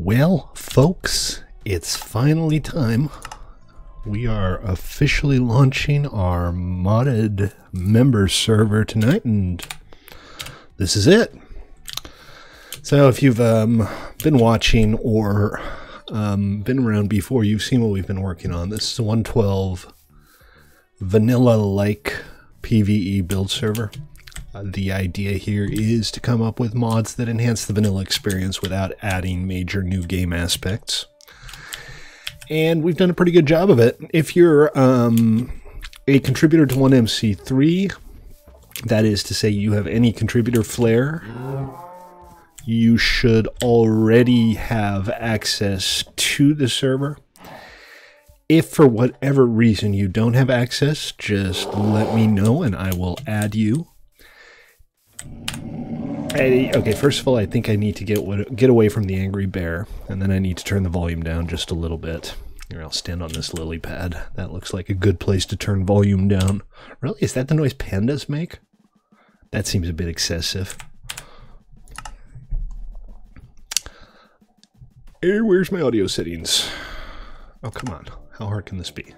Well, folks, it's finally time. We are officially launching our modded members server tonight, and this is it. So if you've been watching or been around before, you've seen what we've been working on. This is a 1.12 vanilla-like PvE build server. The idea here is to come up with mods that enhance the vanilla experience without adding major new game aspects. And we've done a pretty good job of it. If you're a contributor to 1MC3, that is to say you have any contributor flair, you should already have access to the server. If for whatever reason you don't have access, just let me know and I will add you. Okay, first of all, I think I need to get away from the angry bear, and then I need to turn the volume down just a little bit. Here, I'll stand on this lily pad. That looks like a good place to turn volume down. Really? Is that the noise pandas make? That seems a bit excessive. Hey, where's my audio settings? Oh, come on. How hard can this be?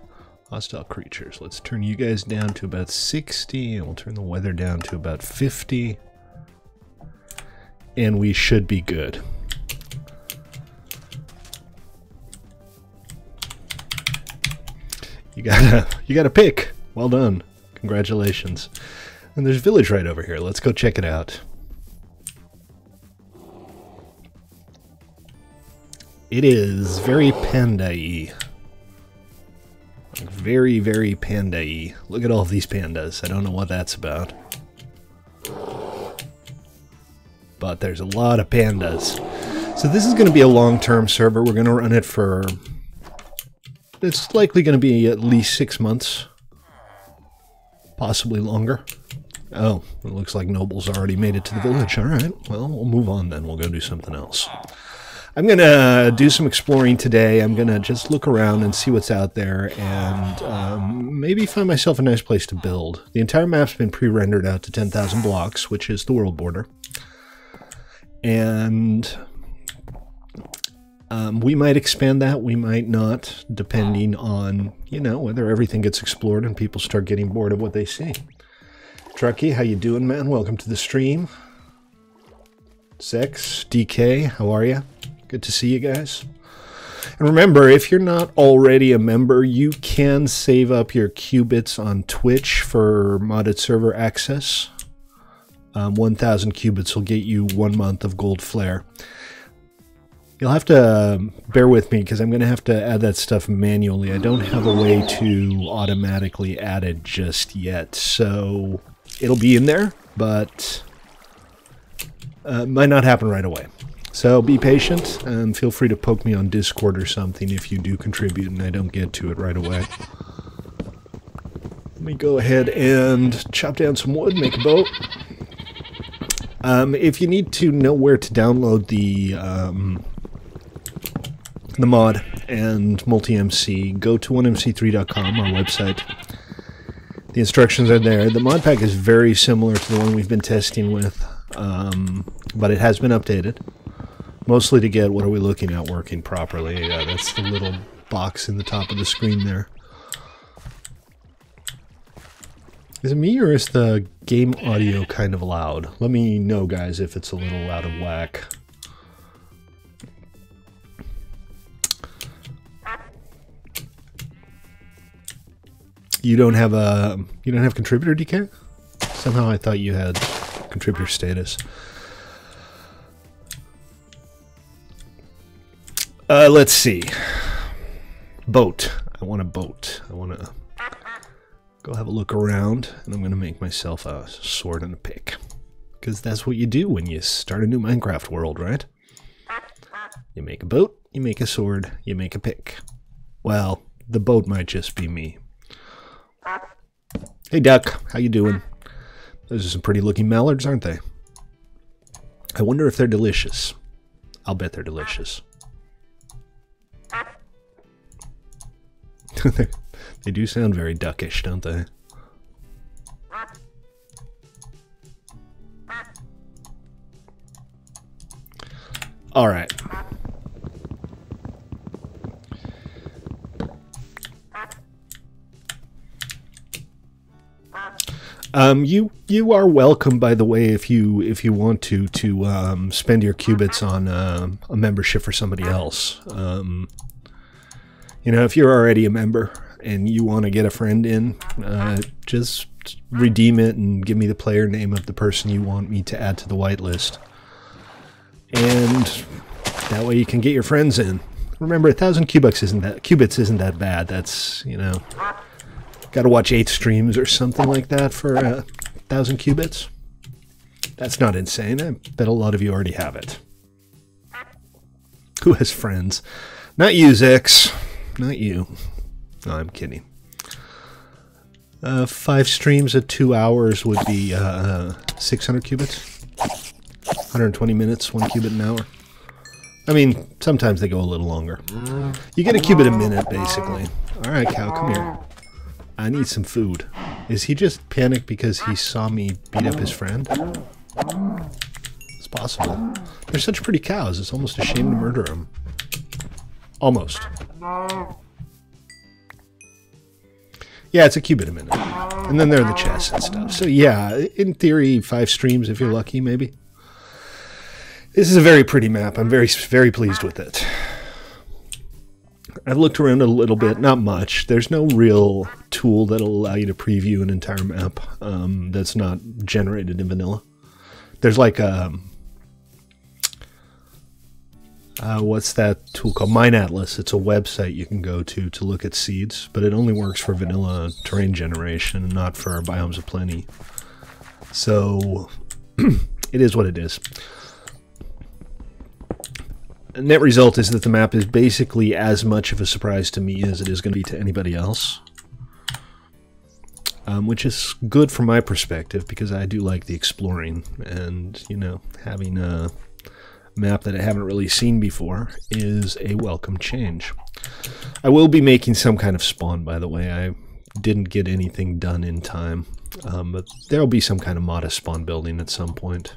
Hostile creatures. Let's turn you guys down to about 60, and we'll turn the weather down to about 50. And we should be good. You got a pick. Well done. Congratulations. And there's a village right over here. Let's go check it out. It is very panda-y. Very, very panda-y. Look at all of these pandas. I don't know what that's about. But there's a lot of pandas. So this is going to be a long-term server. We're going to run it for... It's likely going to be at least 6 months. Possibly longer. Oh, it looks like Noble's already made it to the village. Alright, well, we'll move on then. We'll go do something else. I'm going to do some exploring today. I'm going to just look around and see what's out there and maybe find myself a nice place to build. The entire map's been pre-rendered out to 10,000 blocks, which is the world border. And we might expand that, we might not, depending on, you know, whether everything gets explored and people start getting bored of what they see. Truckee, how you doing, man? Welcome to the stream. Sex, DK, how are you? Good to see you guys. And remember, if you're not already a member, you can save up your qubits on Twitch for modded server access. 1,000 qubits will get you 1 month of gold flare. You'll have to bear with me because I'm going to have to add that stuff manually. I don't have a way to automatically add it just yet, so it'll be in there, but it might not happen right away. So be patient and feel free to poke me on Discord or something if you do contribute and I don't get to it right away. Let me go ahead and chop down some wood, make a boat. If you need to know where to download the mod and multi-MC, go to 1mc3.com, our website. The instructions are there. The mod pack is very similar to the one we've been testing with, but it has been updated. Mostly to get what are we looking at working properly. That's the little box in the top of the screen there. Is it me or is the game audio kind of loud? Let me know, guys, if it's a little out of whack. You don't have contributor, DK? Somehow I thought you had contributor status. Let's see. Boat. I want a boat. I want to go have a look around, and I'm going to make myself a sword and a pick. Because that's what you do when you start a new Minecraft world, right? You make a boat, you make a sword, you make a pick. Well, the boat might just be me. Hey, Duck. How you doing? Those are some pretty looking mallards, aren't they? I wonder if they're delicious. I'll bet they're delicious. They do sound very duckish, don't they? Alright. You are welcome, by the way, if you want to spend your qubits on a membership for somebody else. You know, if you're already a member and you want to get a friend in, just redeem it and give me the player name of the person you want me to add to the whitelist. And that way you can get your friends in. Remember, 1,000 qubits isn't that bad. That's, you know, got to watch 8 streams or something like that for 1,000 qubits. That's not insane. I bet a lot of you already have it. Who has friends? Not you, Zix. Not you. No, I'm kidding. 5 streams at 2 hours would be 600 qubits. 120 minutes, 1 qubit an hour. I mean, sometimes they go a little longer. You get a qubit a minute, basically. Alright, cow, come here. I need some food. Is he just panicked because he saw me beat up his friend? It's possible. They're such pretty cows, it's almost a shame to murder them. Almost. Yeah, it's a qubit a minute. And then there are the chests and stuff. So yeah, in theory, 5 streams if you're lucky, maybe. This is a very pretty map. I'm very, very pleased with it. I've looked around a little bit, not much. There's no real tool that'll allow you to preview an entire map that's not generated in vanilla. There's like a... what's that tool called? Mine Atlas. It's a website you can go to look at seeds, but it only works for vanilla terrain generation, not for biomes of plenty. So it is what it is. Net result is that the map is basically as much of a surprise to me as it is going to be to anybody else. Which is good from my perspective, because I do like the exploring, and, you know, having a map that I haven't really seen before is a welcome change. I will be making some kind of spawn, by the way. I didn't get anything done in time, but there will be some kind of modest spawn building at some point.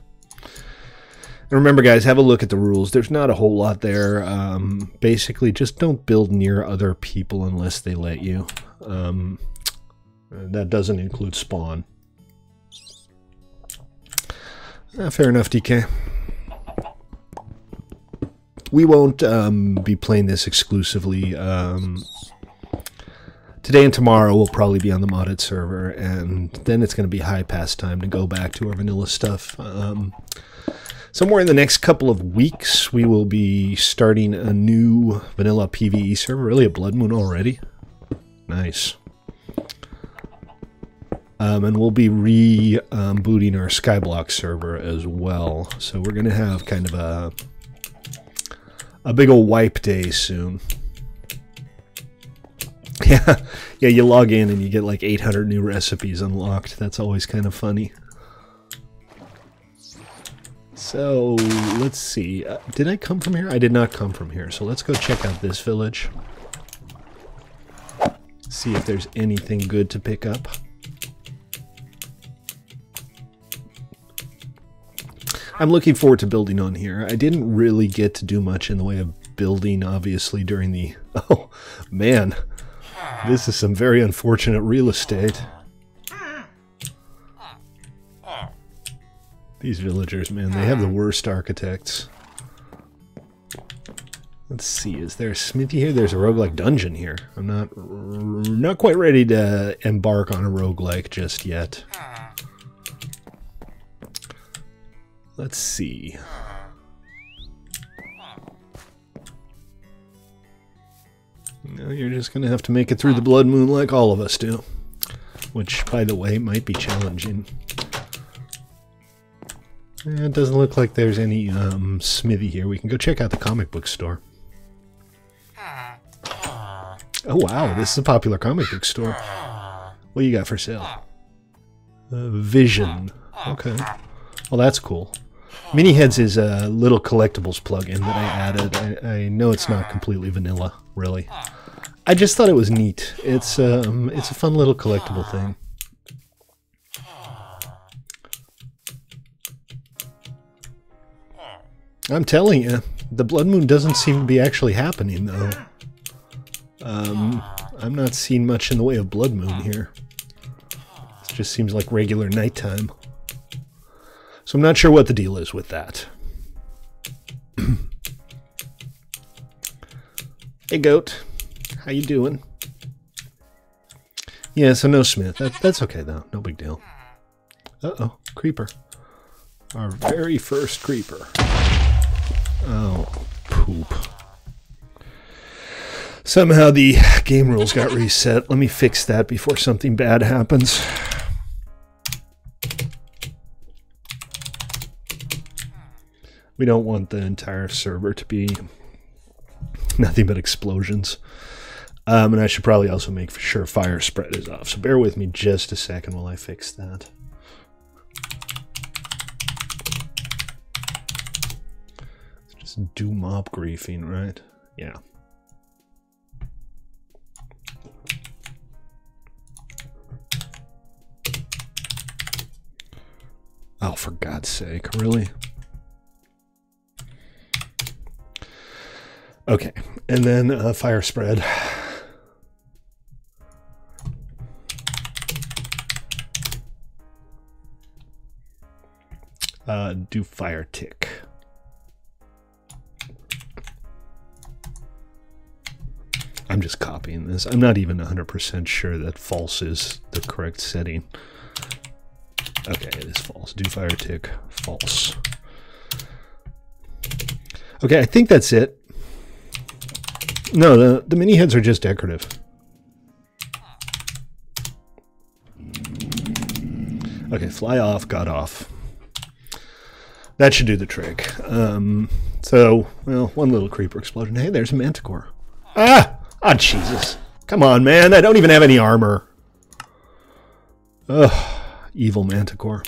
And remember, guys, have a look at the rules. There's not a whole lot there. Basically, just don't build near other people unless they let you. That doesn't include spawn. Fair enough, DK. We won't be playing this exclusively. Today and tomorrow we'll probably be on the modded server, and then it's going to be high past time to go back to our vanilla stuff. Somewhere in the next couple of weeks, we will be starting a new vanilla PvE server. Really, a Blood Moon already? Nice. And we'll be rebooting our Skyblock server as well. So we're going to have kind of a big ol' wipe day soon. Yeah, you log in and you get like 800 new recipes unlocked. That's always kind of funny. So, let's see. Did I come from here? I did not come from here. So let's go check out this village. See if there's anything good to pick up. I'm looking forward to building on here. I didn't really get to do much in the way of building, obviously, during the... Oh, man. This is some very unfortunate real estate. These villagers, man, they have the worst architects. Let's see, is there a smithy here? There's a roguelike dungeon here. I'm not quite ready to embark on a roguelike just yet. Let's see. No, you're just gonna have to make it through the Blood Moon like all of us do. Which, by the way, might be challenging. It doesn't look like there's any smithy here. We can go check out the comic book store. Oh wow, this is a popular comic book store. What do you got for sale? Vision. Okay. Well, that's cool. Mini Heads is a little collectibles plugin that I added. I know it's not completely vanilla, really. I just thought it was neat. It's a fun little collectible thing. I'm telling you, the Blood Moon doesn't seem to be actually happening, though. I'm not seeing much in the way of Blood Moon here. just seems like regular nighttime. So I'm not sure what the deal is with that. Hey, goat. How you doing? Yeah, so no Smith. That's okay, though. No big deal. Uh-oh. Creeper. Our very first creeper. Oh, poop. Somehow the game rules got reset. Let me fix that before something bad happens. We don't want the entire server to be nothing but explosions. And I should probably also make sure fire spread is off. So bear with me just a second while I fix that. Let's just do mob griefing, right? Yeah. Oh, for God's sake, really? Okay, and then fire spread. Do fire tick. I'm just copying this. I'm not even 100% sure that false is the correct setting. Okay, it is false. Do fire tick, false. Okay, I think that's it. No, the mini heads are just decorative. Okay, fly off, got off. That should do the trick. So, well, one little creeper explosion. Hey, there's a manticore. Ah! Ah, Jesus. Come on, man. I don't even have any armor. Ugh. Evil manticore.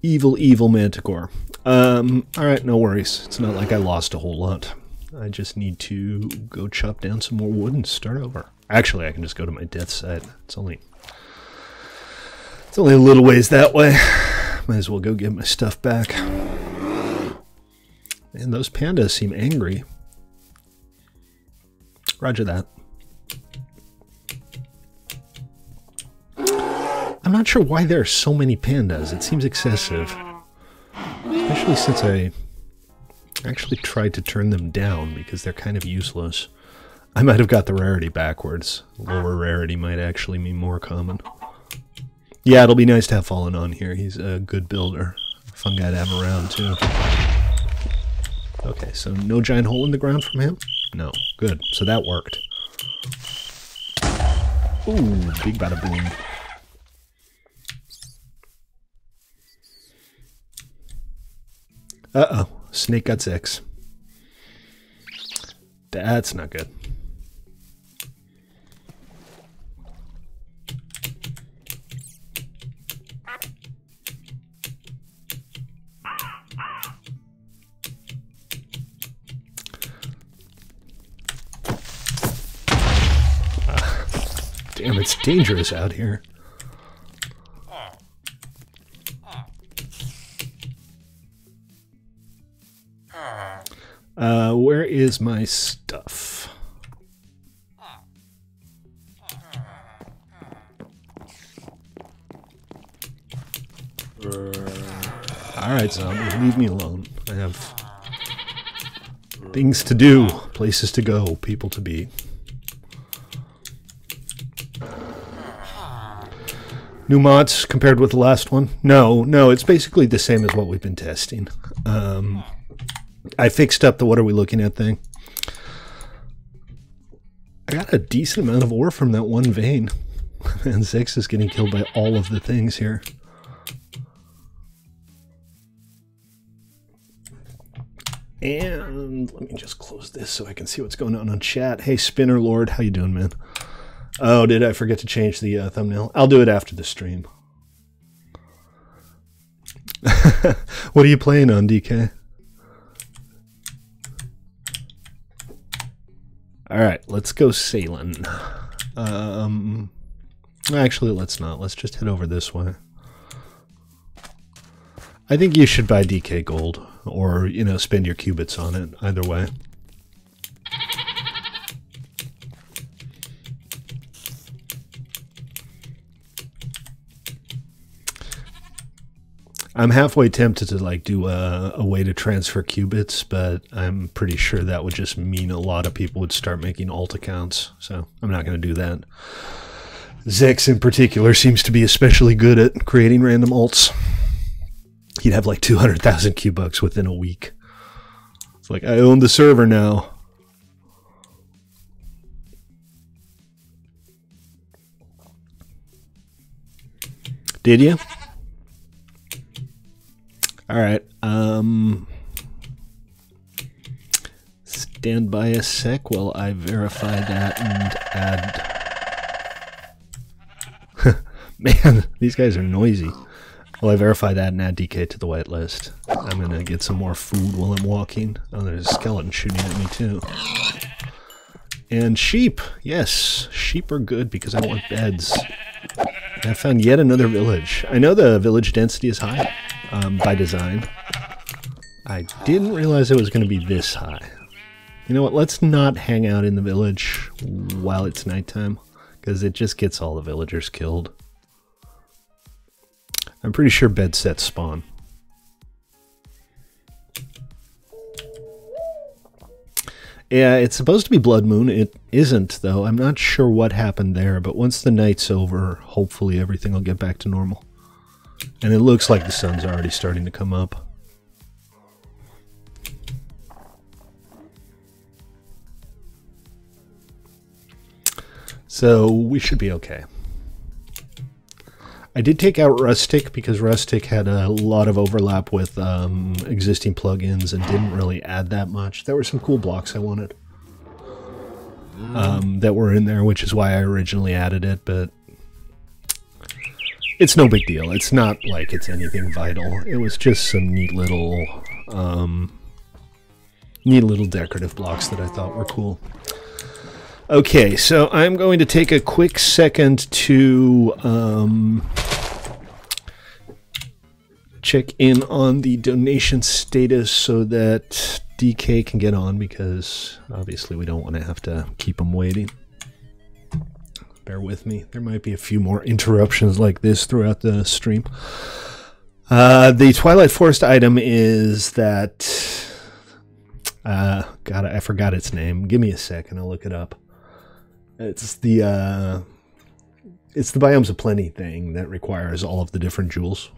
Evil, evil manticore. Alright, no worries. It's not like I lost a whole lot. I just need to go chop down some more wood and start over. Actually, I can just go to my death site. It's only a little ways that way. Might as well go get my stuff back. And those pandas seem angry. Roger that. I'm not sure why there are so many pandas. It seems excessive. Especially since I actually tried to turn them down because they're kind of useless. I might have got the rarity backwards. Lower rarity might actually mean more common. Yeah, it'll be nice to have Fallen on here. He's a good builder. Fun guy to have around, too. Okay, so no giant hole in the ground from him? No. Good. So that worked. Ooh, big bada boom. Uh-oh. Snake got 6. That's not good. Damn, it's dangerous out here. Where is my stuff? Alright, zombies, leave me alone. I have things to do, places to go, people to be. New mods compared with the last one? No, it's basically the same as what we've been testing. I fixed up the what are we looking at thing. I got a decent amount of ore from that one vein. And Zex is getting killed by all of the things here. And let me just close this so I can see what's going on chat. Hey, Spinner Lord, how you doing, man? Oh, did I forget to change the thumbnail? I'll do it after the stream. What are you playing on, DK? Alright, let's go sailing. Actually, let's not. Let's just head over this way. I think you should buy DK gold, or, you know, spend your qubits on it, either way. I'm halfway tempted to like do a way to transfer qubits, but I'm pretty sure that would just mean a lot of people would start making alt accounts, so I'm not going to do that. Zex in particular seems to be especially good at creating random alts. He'd have like 200,000 Q-Bucks within a week. It's like, I own the server now. Did you? Alright, stand by a sec while I verify that and add... Man, these guys are noisy. While I verify that and add DK to the whitelist. I'm gonna get some more food while I'm walking. Oh, there's a skeleton shooting at me too. And sheep! Yes, sheep are good because I want beds. And I found yet another village. I know the village density is high. By design. I didn't realize it was going to be this high. You know what, let's not hang out in the village while it's nighttime, because it just gets all the villagers killed. I'm pretty sure bed sets spawn. Yeah, it's supposed to be Blood Moon. It isn't, though. I'm not sure what happened there, but once the night's over, hopefully everything will get back to normal. And it looks like the sun's already starting to come up. So we should be okay. I did take out Rustic because Rustic had a lot of overlap with existing plugins and didn't really add that much. There were some cool blocks I wanted that were in there, which is why I originally added it, but it's no big deal. It's not like it's anything vital. It was just some neat little decorative blocks that I thought were cool. Okay, so I'm going to take a quick second to check in on the donation status so that DK can get on, because obviously we don't want to have to keep him waiting. Bear with me. There might be a few more interruptions like this throughout the stream. The Twilight Forest item is that... God, I forgot its name. Give me a second, I'll look it up. It's the Biomes of Plenty thing that requires all of the different jewels.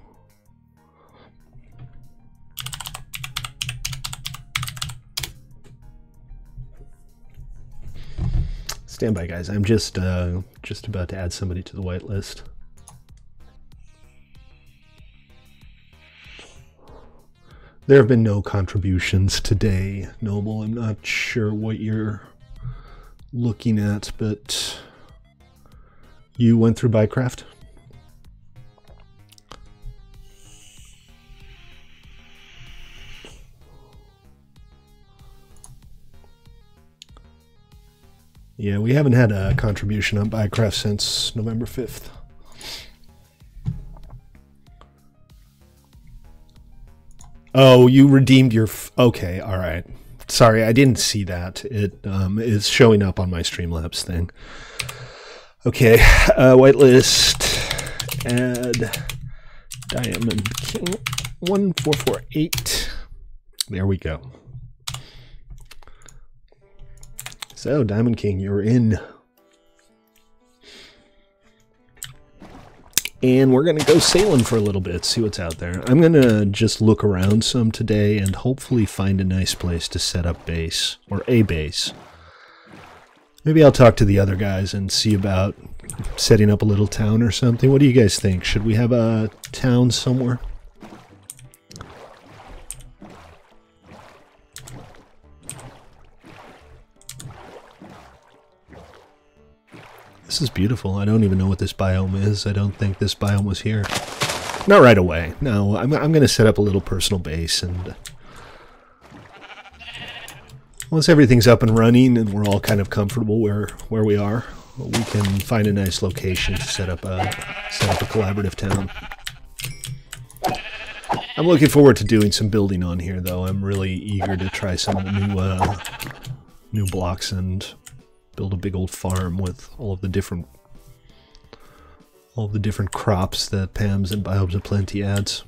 Stand by, guys. I'm just about to add somebody to the whitelist. There have been no contributions today, Noble. I'm not sure what you're looking at, but you went through Bycraft? Yeah, we haven't had a contribution on Bycraft since November 5th. Oh, you redeemed your... Okay, all right. Sorry, I didn't see that. It is showing up on my Streamlabs thing. Okay, whitelist, add Diamond King 1448. There we go. So, Diamond King, you're in. And we're going to go sailing for a little bit, see what's out there. I'm going to just look around some today and hopefully find a nice place to set up base, or a base. Maybe I'll talk to the other guys and see about setting up a little town or something. What do you guys think? Should we have a town somewhere? This is beautiful. I don't even know what this biome is. I don't think this biome was here. Not right away. No, I'm going to set up a little personal base, and once everything's up and running and we're all kind of comfortable where we are, we can find a nice location to set up a collaborative town. I'm looking forward to doing some building on here, though. I'm really eager to try some of the new blocks and build a big old farm with all of the different crops that Pam's and Biomes of Plenty adds.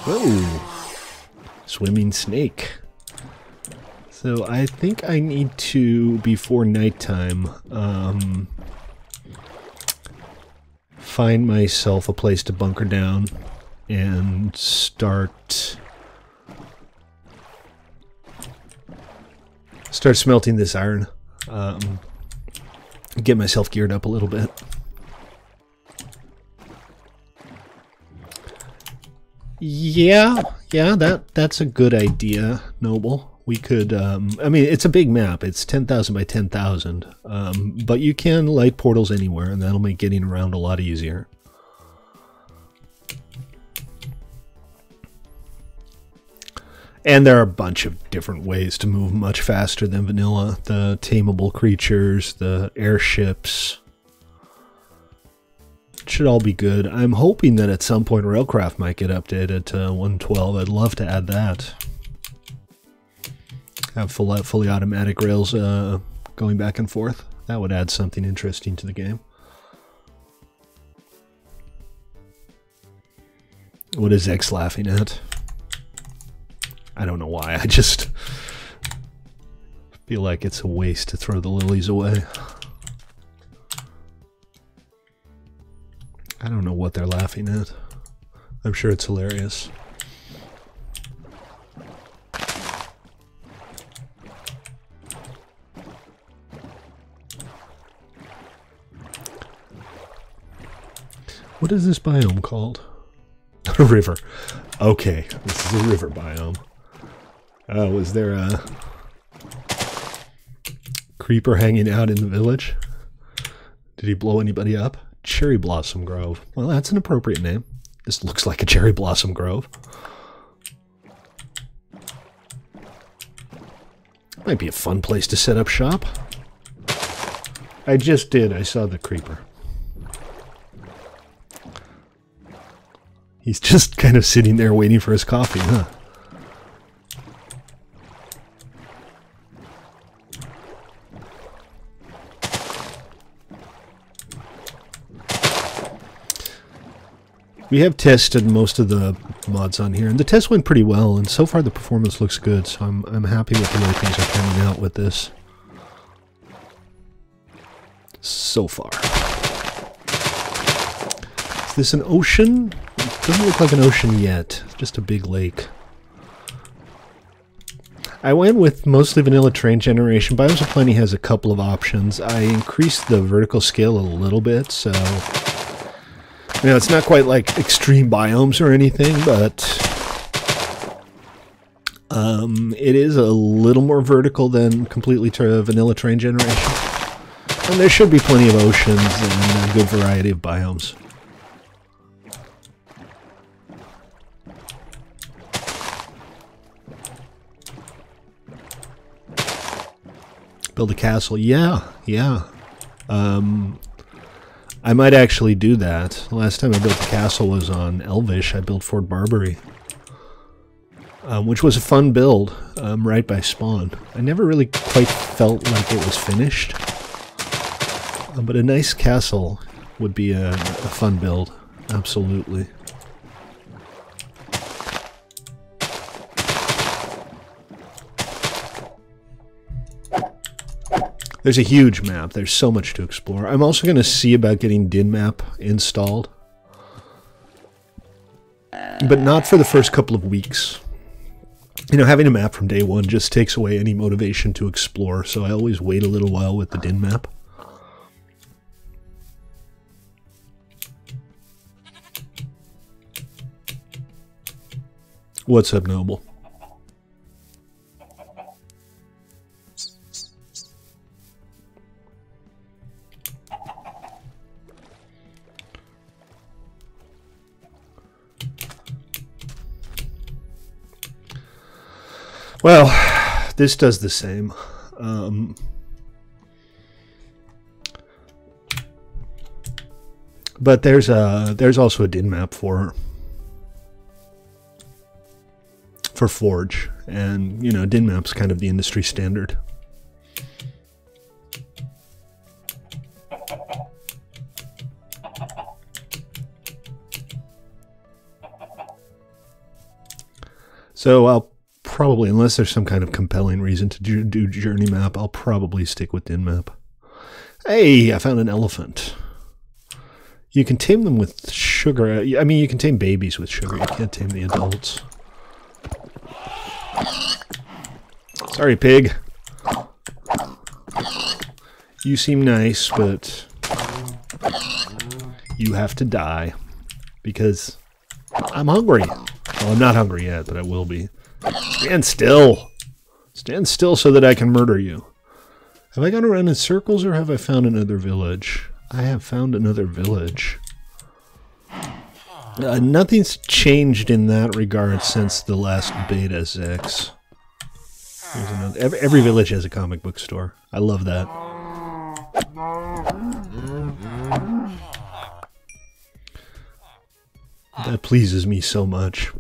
Whoa! Swimming snake. So I think I need to, before nighttime, find myself a place to bunker down and start smelting this iron. Get myself geared up a little bit. Yeah, that's a good idea, Noble. We could, I mean, it's a big map. It's 10,000 by 10,000, but you can light portals anywhere, and that'll make getting around a lot easier. And there are a bunch of different ways to move much faster than vanilla. The tameable creatures, the airships. Should all be good. I'm hoping that at some point Railcraft might get updated to 112. I'd love to add that. Have fully automatic rails going back and forth. That would add something interesting to the game. What is X laughing at? I don't know why. I just feel like it's a waste to throw the lilies away. I don't know what they're laughing at. I'm sure it's hilarious. What is this biome called? A river. Okay, this is a river biome. Oh, was there a creeper hanging out in the village? Did he blow anybody up? Cherry Blossom Grove. Well, that's an appropriate name. This looks like a cherry blossom grove. Might be a fun place to set up shop. I just did. I saw the creeper. He's just kind of sitting there waiting for his coffee, huh? We have tested most of the mods on here, and the test went pretty well, and so far the performance looks good, so I'm happy with the way things are turning out with this. So far. Is this an ocean? It doesn't look like an ocean yet. It's just a big lake. I went with mostly vanilla terrain generation. Biomes of Plenty has a couple of options. I increased the vertical scale a little bit, so... You know, it's not quite like extreme biomes or anything, but it is a little more vertical than completely vanilla terrain generation. And there should be plenty of oceans and a good variety of biomes. Build a castle. Yeah. I might actually do that. Last time I built a castle was on Elvish. I built Fort Barbary, which was a fun build, right by spawn. I never really quite felt like it was finished, but a nice castle would be a fun build, absolutely. There's a huge map. There's so much to explore. I'm also going to see about getting DinMap installed. But not for the first couple of weeks. You know, having a map from day one just takes away any motivation to explore, so I always wait a little while with the DinMap. What's up, Noble? Well, this does the same. But there's also a DinMap for Forge, and you know, DinMap's kind of the industry standard. So I'll probably, unless there's some kind of compelling reason to do journey map, I'll probably stick with din map. Hey, I found an elephant. You can tame them with sugar. I mean, you can tame babies with sugar. You can't tame the adults. Sorry, pig. You seem nice, but you have to die because I'm hungry. Well, I'm not hungry yet, but I will be. Stand still. Stand still so that I can murder you. Have I gone around in circles or have I found another village? I have found another village. Nothing's changed in that regard since the last beta, Zex. Every village has a comic book store. I love that. That pleases me so much.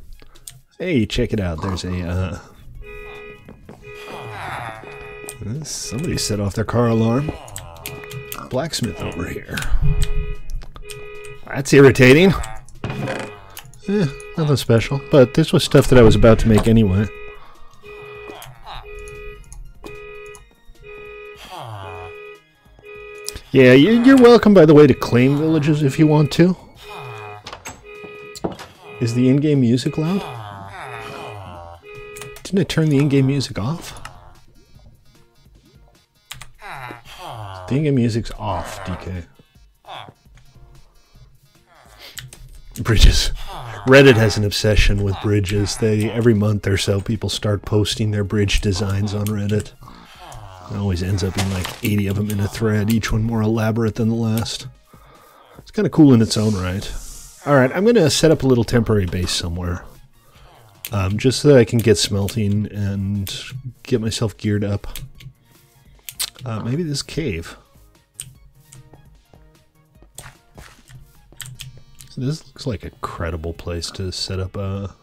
Hey, check it out. There's a, somebody set off their car alarm. Blacksmith over here. That's irritating. Nothing special. But this was stuff that I was about to make anyway. Yeah, you're welcome, by the way, to claim villages if you want to. Is the in-game music loud? Didn't I turn the in-game music off? The in-game music's off, DK. Bridges. Reddit has an obsession with bridges. Every month or so, people start posting their bridge designs on Reddit. It always ends up being like 80 of them in a thread, each one more elaborate than the last. It's kind of cool in its own right. Alright, I'm going to set up a little temporary base somewhere. Just so that I can get smelting and get myself geared up. Maybe this cave. So this looks like a credible place to set up a...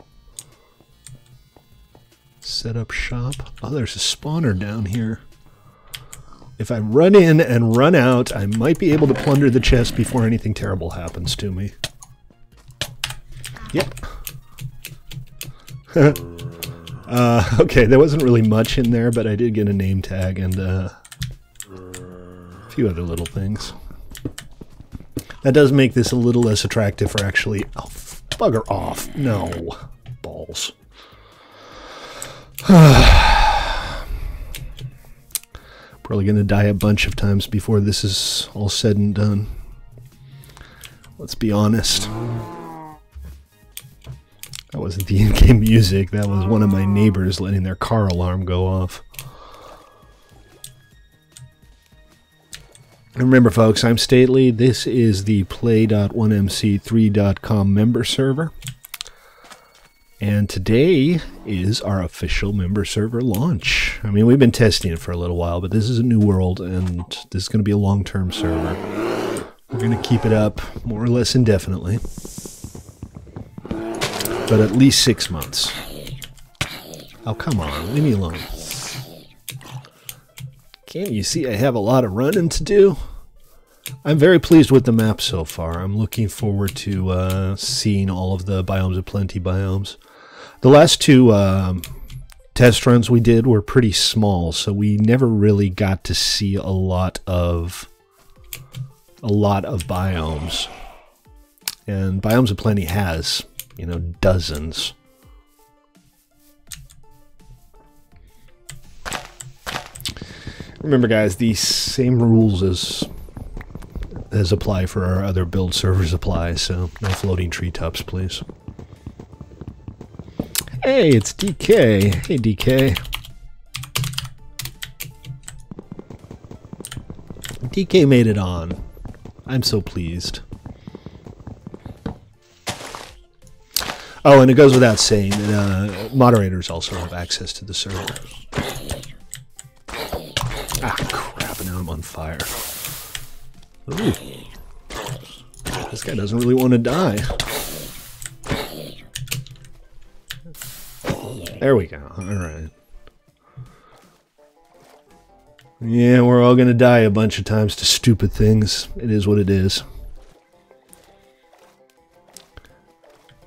shop. Oh, there's a spawner down here. If I run in and run out, I might be able to plunder the chest before anything terrible happens to me. Yep. Okay, there wasn't really much in there, but I did get a name tag and a few other little things. That does make this a little less attractive for actually... Oh, bugger off. No. Balls. Probably going to die a bunch of times before this is all said and done. Let's be honest. That wasn't the in-game music. That was one of my neighbors letting their car alarm go off. And remember, folks, I'm Stately. This is the play.1mc3.com member server. And today is our official member server launch. I mean, we've been testing it for a little while, but this is a new world, and this is going to be a long-term server. We're going to keep it up more or less indefinitely. But at least 6 months. Oh, come on. Leave me alone. Can't you see I have a lot of running to do? I'm very pleased with the map so far. I'm looking forward to seeing all of the Biomes of Plenty biomes. The last two test runs we did were pretty small, so we never really got to see a lot of biomes. And Biomes of Plenty has, you know, dozens. Remember, guys, these same rules as apply for our other build servers apply, so no floating treetops, please. Hey, it's DK. Hey, DK. DK made it on. I'm so pleased. Oh, and it goes without saying that moderators also have access to the server. Ah, crap, now I'm on fire. Ooh. This guy doesn't really want to die. There we go. Alright. Yeah, we're all going to die a bunch of times to stupid things. It is what it is.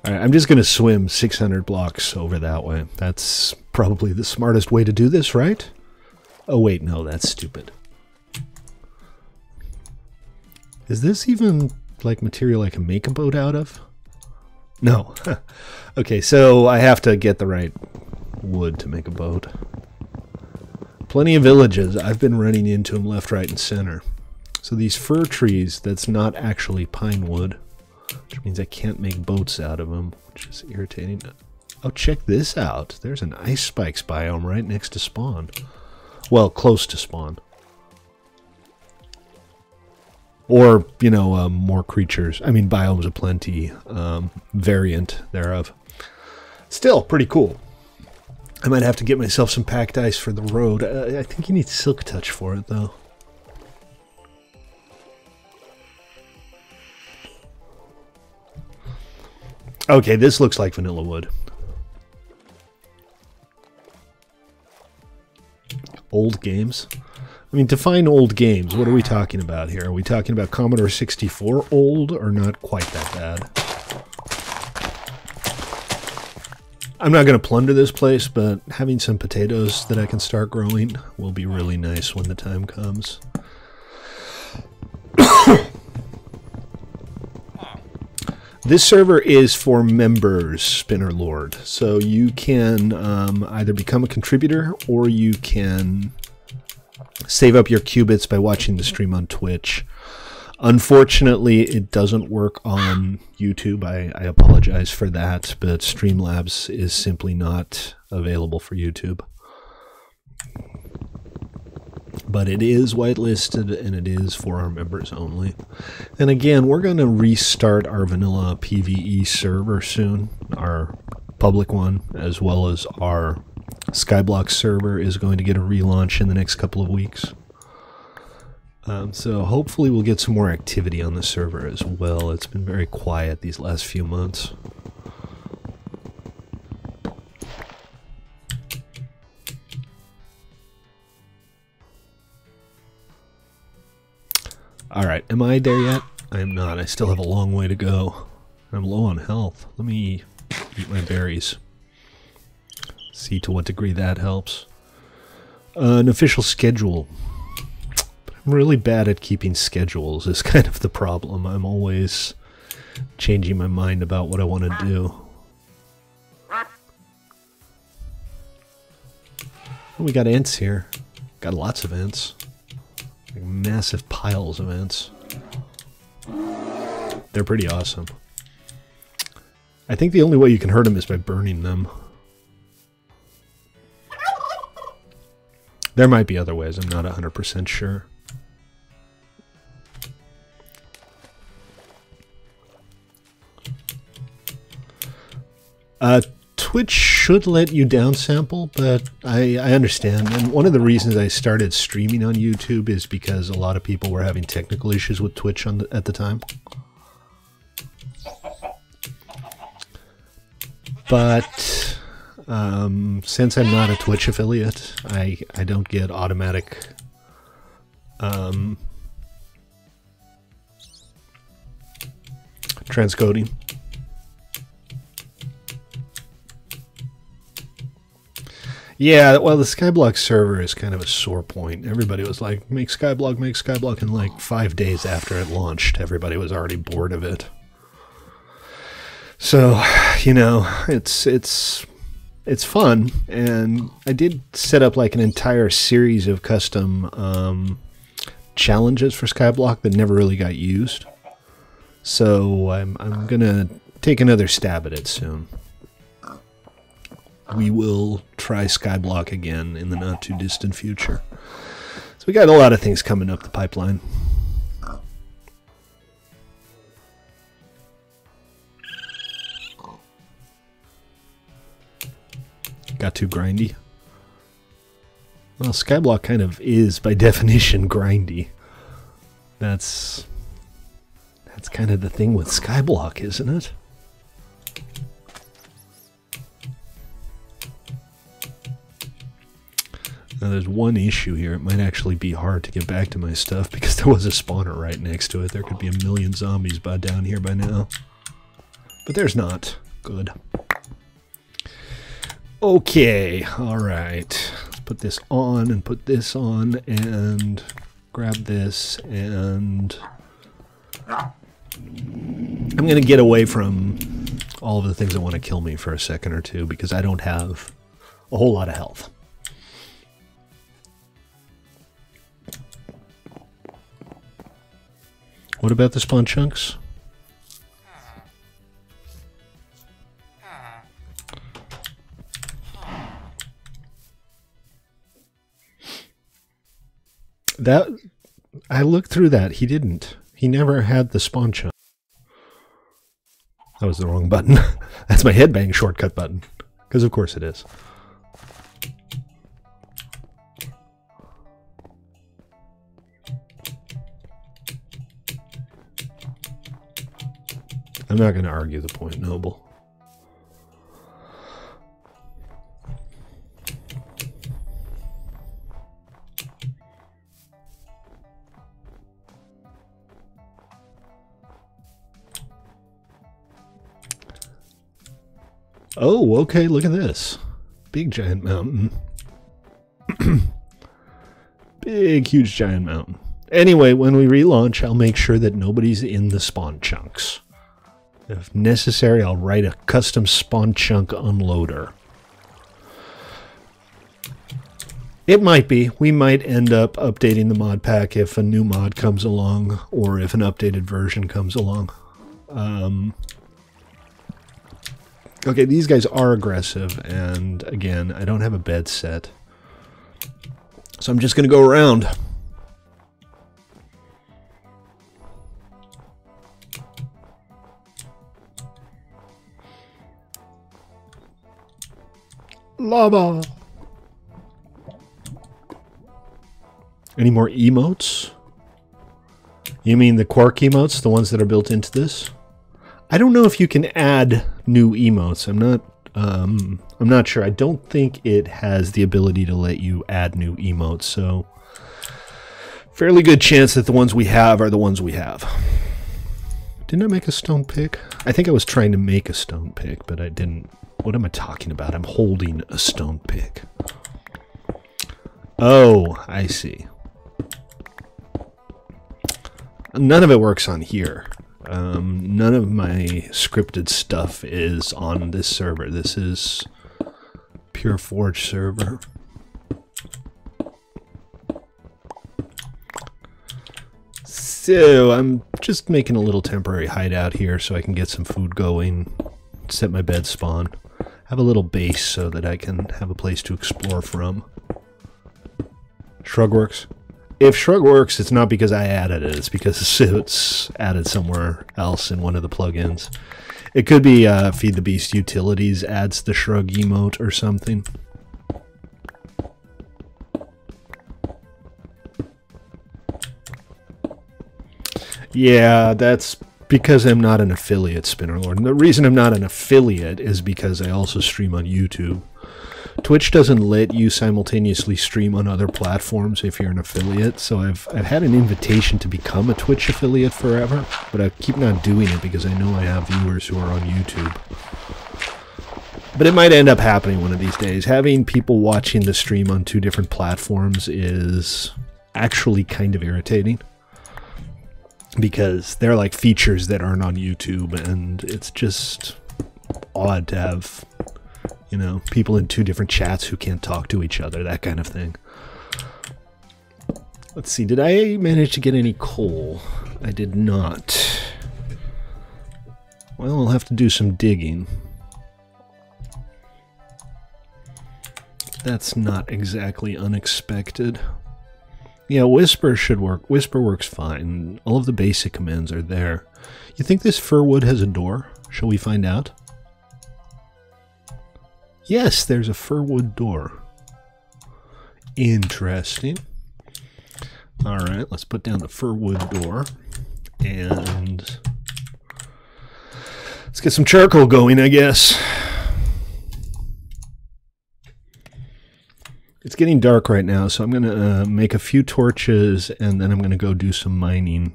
All right, I'm just going to swim 600 blocks over that way. That's probably the smartest way to do this, right? Oh, wait, no, that's stupid. Is this even, like, material I can make a boat out of? No. Okay, so I have to get the right wood to make a boat. Plenty of villages. I've been running into them left, right, and center. So these fir trees, that's not actually pine wood, which means I can't make boats out of them, which is irritating. Oh, check this out. There's an ice spikes biome right next to spawn. Well, close to spawn. Or, you know, more creatures. I mean, biomes aplenty, variant thereof. Still, pretty cool. I might have to get myself some packed ice for the road. I think you need Silk Touch for it, though. Okay, this looks like vanilla wood. Old games? I mean, define old games. What are we talking about here? Are we talking about Commodore 64 old or not quite that bad? I'm not going to plunder this place, but having some potatoes that I can start growing will be really nice when the time comes. This server is for members, Spinner Lord. So you can either become a contributor or you can save up your qubits by watching the stream on Twitch. Unfortunately, it doesn't work on YouTube. I apologize for that, but Streamlabs is simply not available for YouTube. But it is whitelisted, and it is for our members only. And again, we're going to restart our vanilla PvE server soon. Our public one, as well as our Skyblock server, is going to get a relaunch in the next couple of weeks. So hopefully we'll get some more activity on the server as well. It's been very quiet these last few months. Alright, am I there yet? I am not. I still have a long way to go. I'm low on health. Let me eat my berries. See to what degree that helps. An official schedule. But I'm really bad at keeping schedules is kind of the problem. I'm always changing my mind about what I want to do. Oh, we got ants here. Got lots of ants. Like massive piles of ants. They're pretty awesome. I think the only way you can hurt them is by burning them. There might be other ways, I'm not 100% sure. Twitch should let you downsample, but I understand. And one of the reasons I started streaming on YouTube is because a lot of people were having technical issues with Twitch at the time. But since I'm not a Twitch affiliate, I don't get automatic transcoding. Yeah, well, the Skyblock server is kind of a sore point. Everybody was like, make Skyblock, and like 5 days after it launched, everybody was already bored of it. So, you know, it's fun, and I did set up like an entire series of custom challenges for Skyblock that never really got used. So I'm gonna take another stab at it soon. We will try Skyblock again in the not too distant future. So we got a lot of things coming up the pipeline. Got too grindy? Well, Skyblock kind of is, by definition, grindy. That's kind of the thing with Skyblock, isn't it? Now there's one issue here. It might actually be hard to get back to my stuff because there was a spawner right next to it. There could be a million zombies down here by now. But there's not. Good. Okay, all right. Let's put this on and put this on and grab this, and I'm going to get away from all of the things that want to kill me for a second or two because I don't have a whole lot of health. What about the spawn chunks? That I looked through that. He didn't. He never had the spawn chunk. That was the wrong button. That's my headbang shortcut button. Because of course it is. I'm not going to argue the point, Noble. Oh, okay, look at this. Big giant mountain. Big, huge giant mountain. Anyway, when we relaunch, I'll make sure that nobody's in the spawn chunks. If necessary, I'll write a custom spawn chunk unloader. It might be. We might end up updating the mod pack if a new mod comes along, or if an updated version comes along. Okay, these guys are aggressive, and again, I don't have a bed set. So I'm just going to go around. Lava! Any more emotes? You mean the Quark emotes, the ones that are built into this? I don't know if you can add new emotes. I'm not sure. I don't think it has the ability to let you add new emotes, so fairly good chance that the ones we have are the ones we have. Didn't I make a stone pick? I think I was trying to make a stone pick, but I didn't. What am I talking about? I'm holding a stone pick. Oh, I see. None of it works on here. None of my scripted stuff is on this server. This is Pure Forge server. So I'm just making a little temporary hideout here so I can get some food going, set my bed spawn, have a little base so that I can have a place to explore from. Shrug works. If Shrug works, it's not because I added it. It's because it's added somewhere else in one of the plugins. It could be Feed the Beast Utilities adds the Shrug emote or something. Yeah, that's because I'm not an affiliate, Spinnerlord. And the reason I'm not an affiliate is because I also stream on YouTube. Twitch doesn't let you simultaneously stream on other platforms if you're an affiliate, so I've had an invitation to become a Twitch affiliate forever, but I keep not doing it because I know I have viewers who are on YouTube. But it might end up happening one of these days. Having people watching the stream on two different platforms is actually kind of irritating, because they're like features that aren't on YouTube, and it's just odd to have, you know, people in two different chats who can't talk to each other, that kind of thing. Let's see, did I manage to get any coal? I did not. Well, I'll have to do some digging. That's not exactly unexpected. Yeah, Whisper should work. Whisper works fine. All of the basic commands are there. You think this fir wood has a door? Shall we find out? Yes, there's a fir wood door. Interesting. Alright, let's put down the fir wood door. And let's get some charcoal going, I guess. It's getting dark right now, so I'm going to make a few torches, and then I'm going to go do some mining.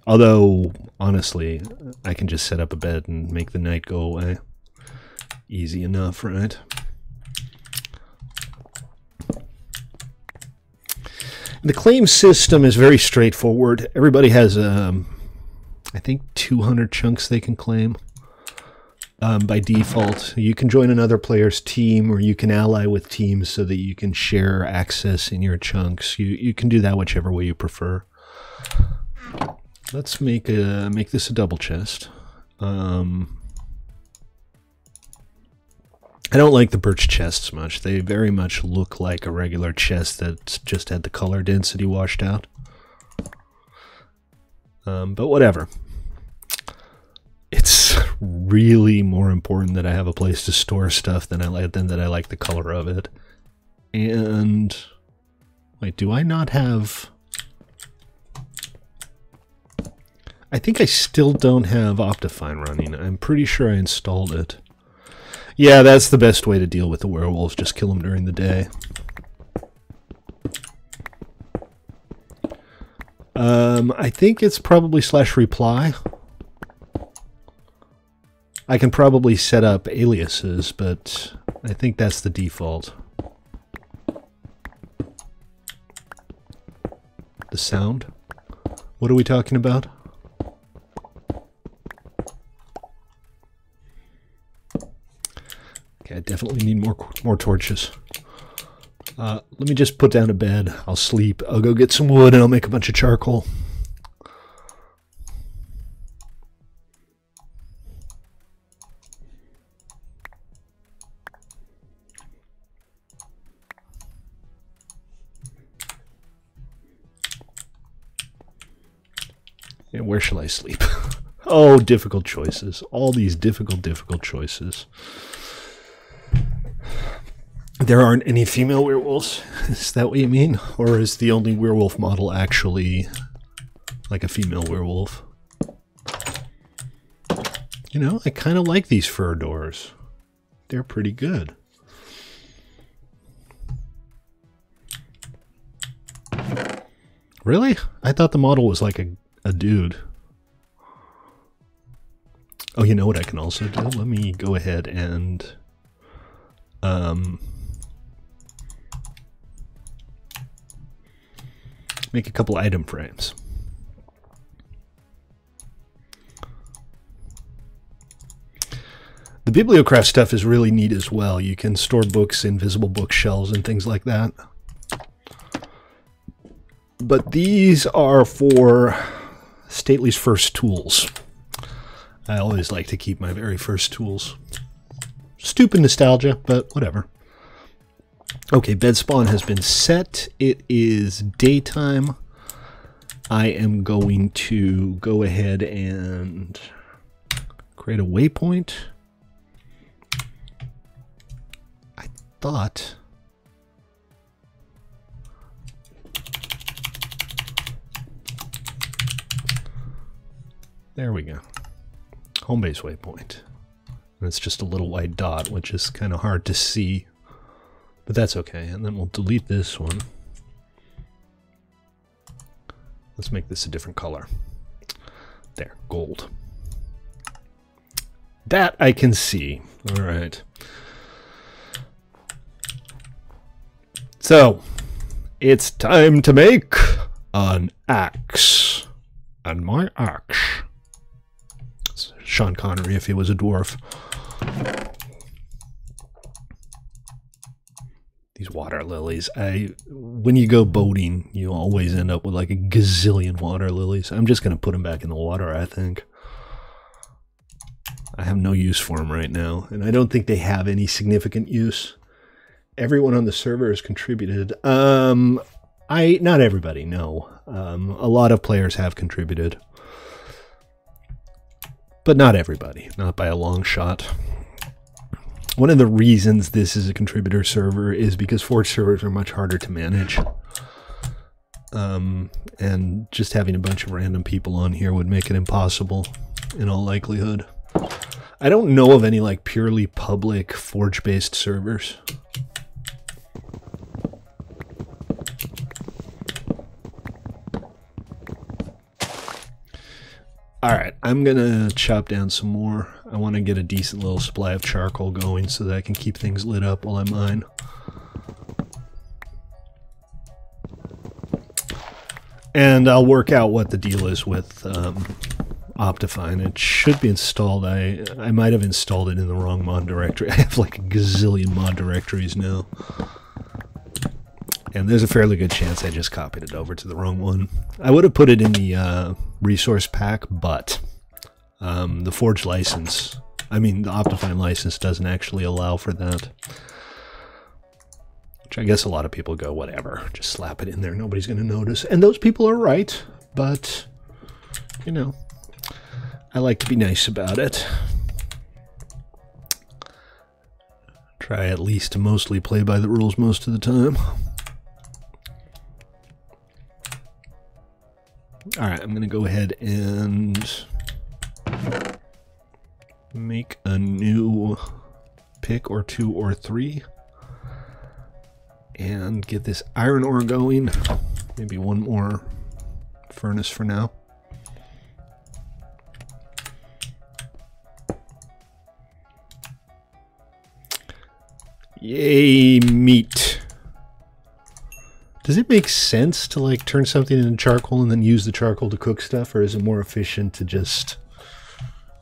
Although, honestly, I can just set up a bed and make the night go away. Easy enough, right? The claim system is very straightforward. Everybody has, I think, 200 chunks they can claim by default. You can join another player's team, or you can ally with teams so that you can share access in your chunks. You can do that whichever way you prefer. Let's make this a double chest. I don't like the birch chests much. They very much look like a regular chest that's just had the color density washed out. But whatever. It's really more important that I have a place to store stuff than that I like the color of it. And wait, do I not have... I think I still don't have Optifine running. I'm pretty sure I installed it. Yeah, that's the best way to deal with the werewolves. Just kill them during the day. I think it's probably /reply. I can probably set up aliases, but I think that's the default. The sound? What are we talking about? Okay, I definitely need more torches. Let me just put down a bed. I'll sleep. I'll go get some wood and I'll make a bunch of charcoal. And where shall I sleep? Oh, difficult choices. All these difficult choices. There aren't any female werewolves? Is that what you mean? Or is the only werewolf model actually like a female werewolf? You know, I kind of like these fur doors. They're pretty good. Really? I thought the model was like a dude. Oh, you know what I can also do? Let me go ahead and make a couple item frames. The Bibliocraft stuff is really neat as well. You can store books in visible bookshelves and things like that. But these are for Stately's first tools. I always like to keep my very first tools. Stupid nostalgia, but whatever. Okay, bed spawn has been set. It is daytime. I am going to go ahead and create a waypoint. I thought... There we go. Home base waypoint. And it's just a little white dot, which is kind of hard to see. But that's okay. And then we'll delete this one. Let's make this a different color. There, gold. That I can see. All right. So, it's time to make an axe. And my axe. It's Sean Connery if he was a dwarf. These water lilies. When you go boating, you always end up with like a gazillion water lilies. I'm just going to put them back in the water, I think. I have no use for them right now, and I don't think they have any significant use. Everyone on the server has contributed. Not everybody, no. A lot of players have contributed. But not everybody, not by a long shot. One of the reasons this is a contributor server is because Forge servers are much harder to manage. And just having a bunch of random people on here would make it impossible, in all likelihood. I don't know of any like purely public Forge-based servers. Alright, I'm gonna chop down some more. I want to get a decent little supply of charcoal going so that I can keep things lit up while I mine. And I'll work out what the deal is with Optifine. It should be installed. I might have installed it in the wrong mod directory. I have like a gazillion mod directories now. And there's a fairly good chance I just copied it over to the wrong one. I would have put it in the resource pack, but the Forge license, I mean the Optifine license doesn't actually allow for that. Which I guess a lot of people go, whatever, just slap it in there, nobody's going to notice. And those people are right, but, you know, I like to be nice about it. Try at least to mostly play by the rules most of the time. Alright, I'm going to go ahead and make a new pick or 2 or 3 and get this iron ore going. Maybe one more furnace for now. Yay, meat. Does it make sense to like turn something into charcoal and then use the charcoal to cook stuff, or is it more efficient to just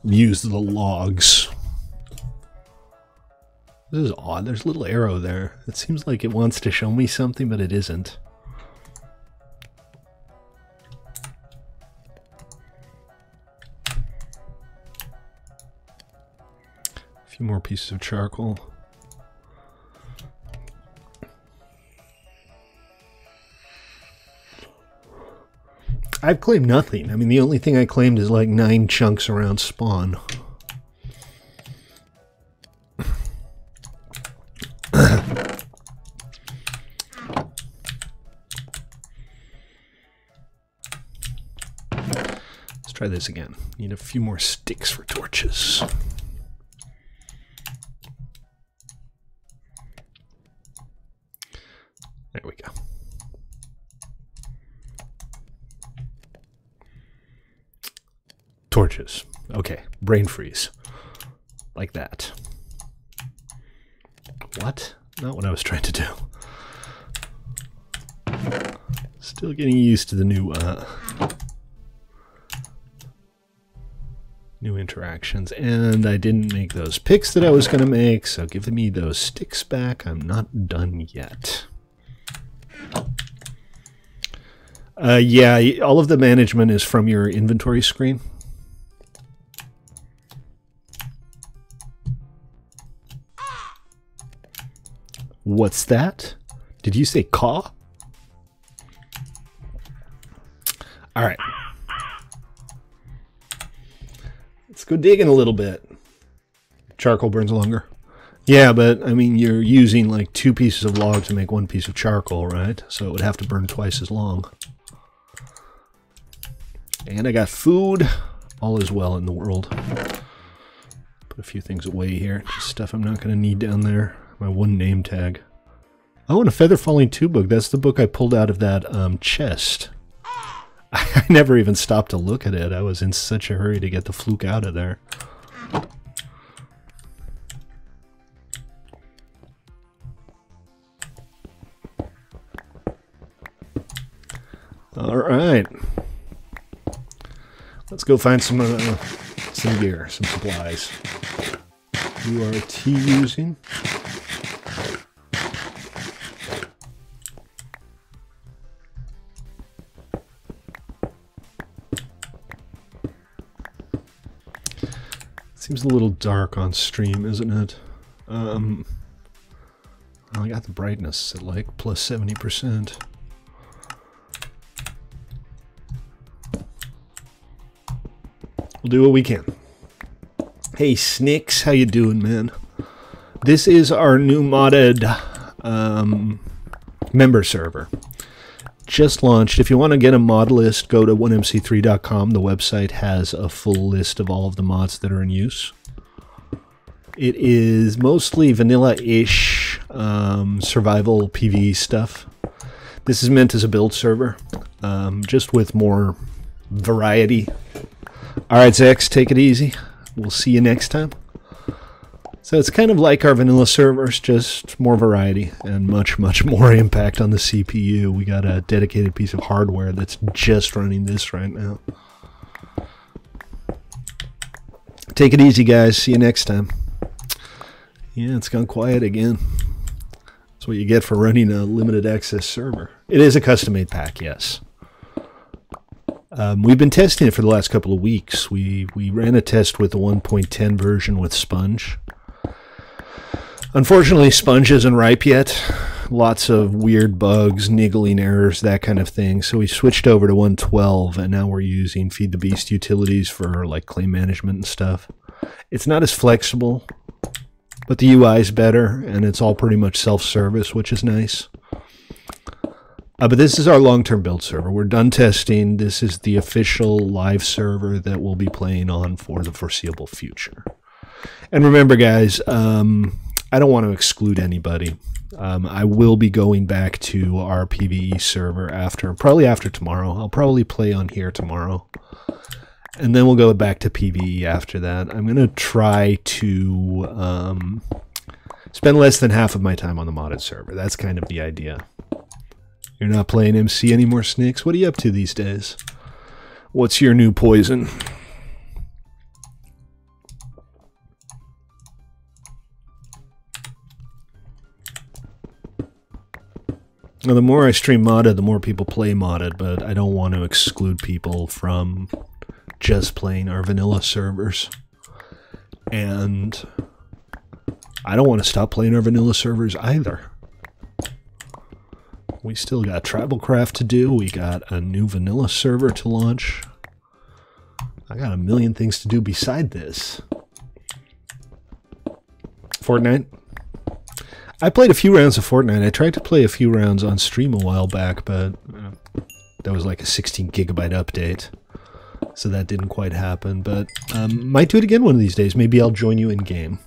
use the logs? This is odd. There's a little arrow there. It seems like it wants to show me something, but it isn't. A few more pieces of charcoal. I've claimed nothing. I mean, the only thing I claimed is like 9 chunks around spawn. Let's try this again. Need a few more sticks for torches. There we go. Torches. Okay, brain freeze. Like that. What? Not what I was trying to do. Still getting used to the new interactions. And I didn't make those picks that I was going to make, so give me those sticks back. I'm not done yet. Yeah, all of the management is from your inventory screen. What's that? Did you say caw? All right. Let's go digging a little bit. Charcoal burns longer. Yeah, but I mean, you're using like 2 pieces of log to make 1 piece of charcoal, right? So it would have to burn twice as long. And I got food. All is well in the world. Put a few things away here. Just stuff I'm not going to need down there. My 1 name tag. Oh, and a Feather Falling 2 book. That's the book I pulled out of that chest. I never even stopped to look at it. I was in such a hurry to get the fluke out of there. All right. Let's go find some gear, some supplies. URT using. Seems a little dark on stream, isn't it? Well, I got the brightness at like plus 70%. We'll do what we can. Hey Snicks, how you doing, man? This is our new modded member server. Just launched. If you want to get a mod list, go to 1mc3.com. The website has a full list of all of the mods that are in use. It is mostly vanilla-ish survival PvE stuff. This is meant as a build server, just with more variety. All right, Zex, take it easy. We'll see you next time. So it's kind of like our vanilla servers, just more variety and much, much more impact on the CPU. We got a dedicated piece of hardware that's just running this right now. Take it easy, guys. See you next time. Yeah, it's gone quiet again. That's what you get for running a limited access server. It is a custom-made pack, yes. We've been testing it for the last couple of weeks. We ran a test with the 1.10 version with Sponge. Unfortunately, Sponge isn't ripe yet. Lots of weird bugs, niggling errors, that kind of thing. So we switched over to 1.12, and now we're using Feed the Beast utilities for like claim management and stuff. It's not as flexible, but the UI is better, and it's all pretty much self-service, which is nice. But this is our long-term build server. We're done testing. This is the official live server that we'll be playing on for the foreseeable future. And remember, guys, I don't want to exclude anybody. I will be going back to our PvE server probably after tomorrow. I'll probably play on here tomorrow. And then we'll go back to PvE after that. I'm going to try to spend less than half of my time on the modded server. That's kind of the idea. You're not playing MC anymore, Snicks? What are you up to these days? What's your new poison? Now, the more I stream modded, the more people play modded, but I don't want to exclude people from just playing our vanilla servers. And I don't want to stop playing our vanilla servers either. We still got Tribalcraft to do. We got a new vanilla server to launch. I got a million things to do beside this. Fortnite. I played a few rounds of Fortnite. I tried to play a few rounds on stream a while back, but that was like a 16 gigabyte update. So that didn't quite happen, but might do it again one of these days. Maybe I'll join you in game.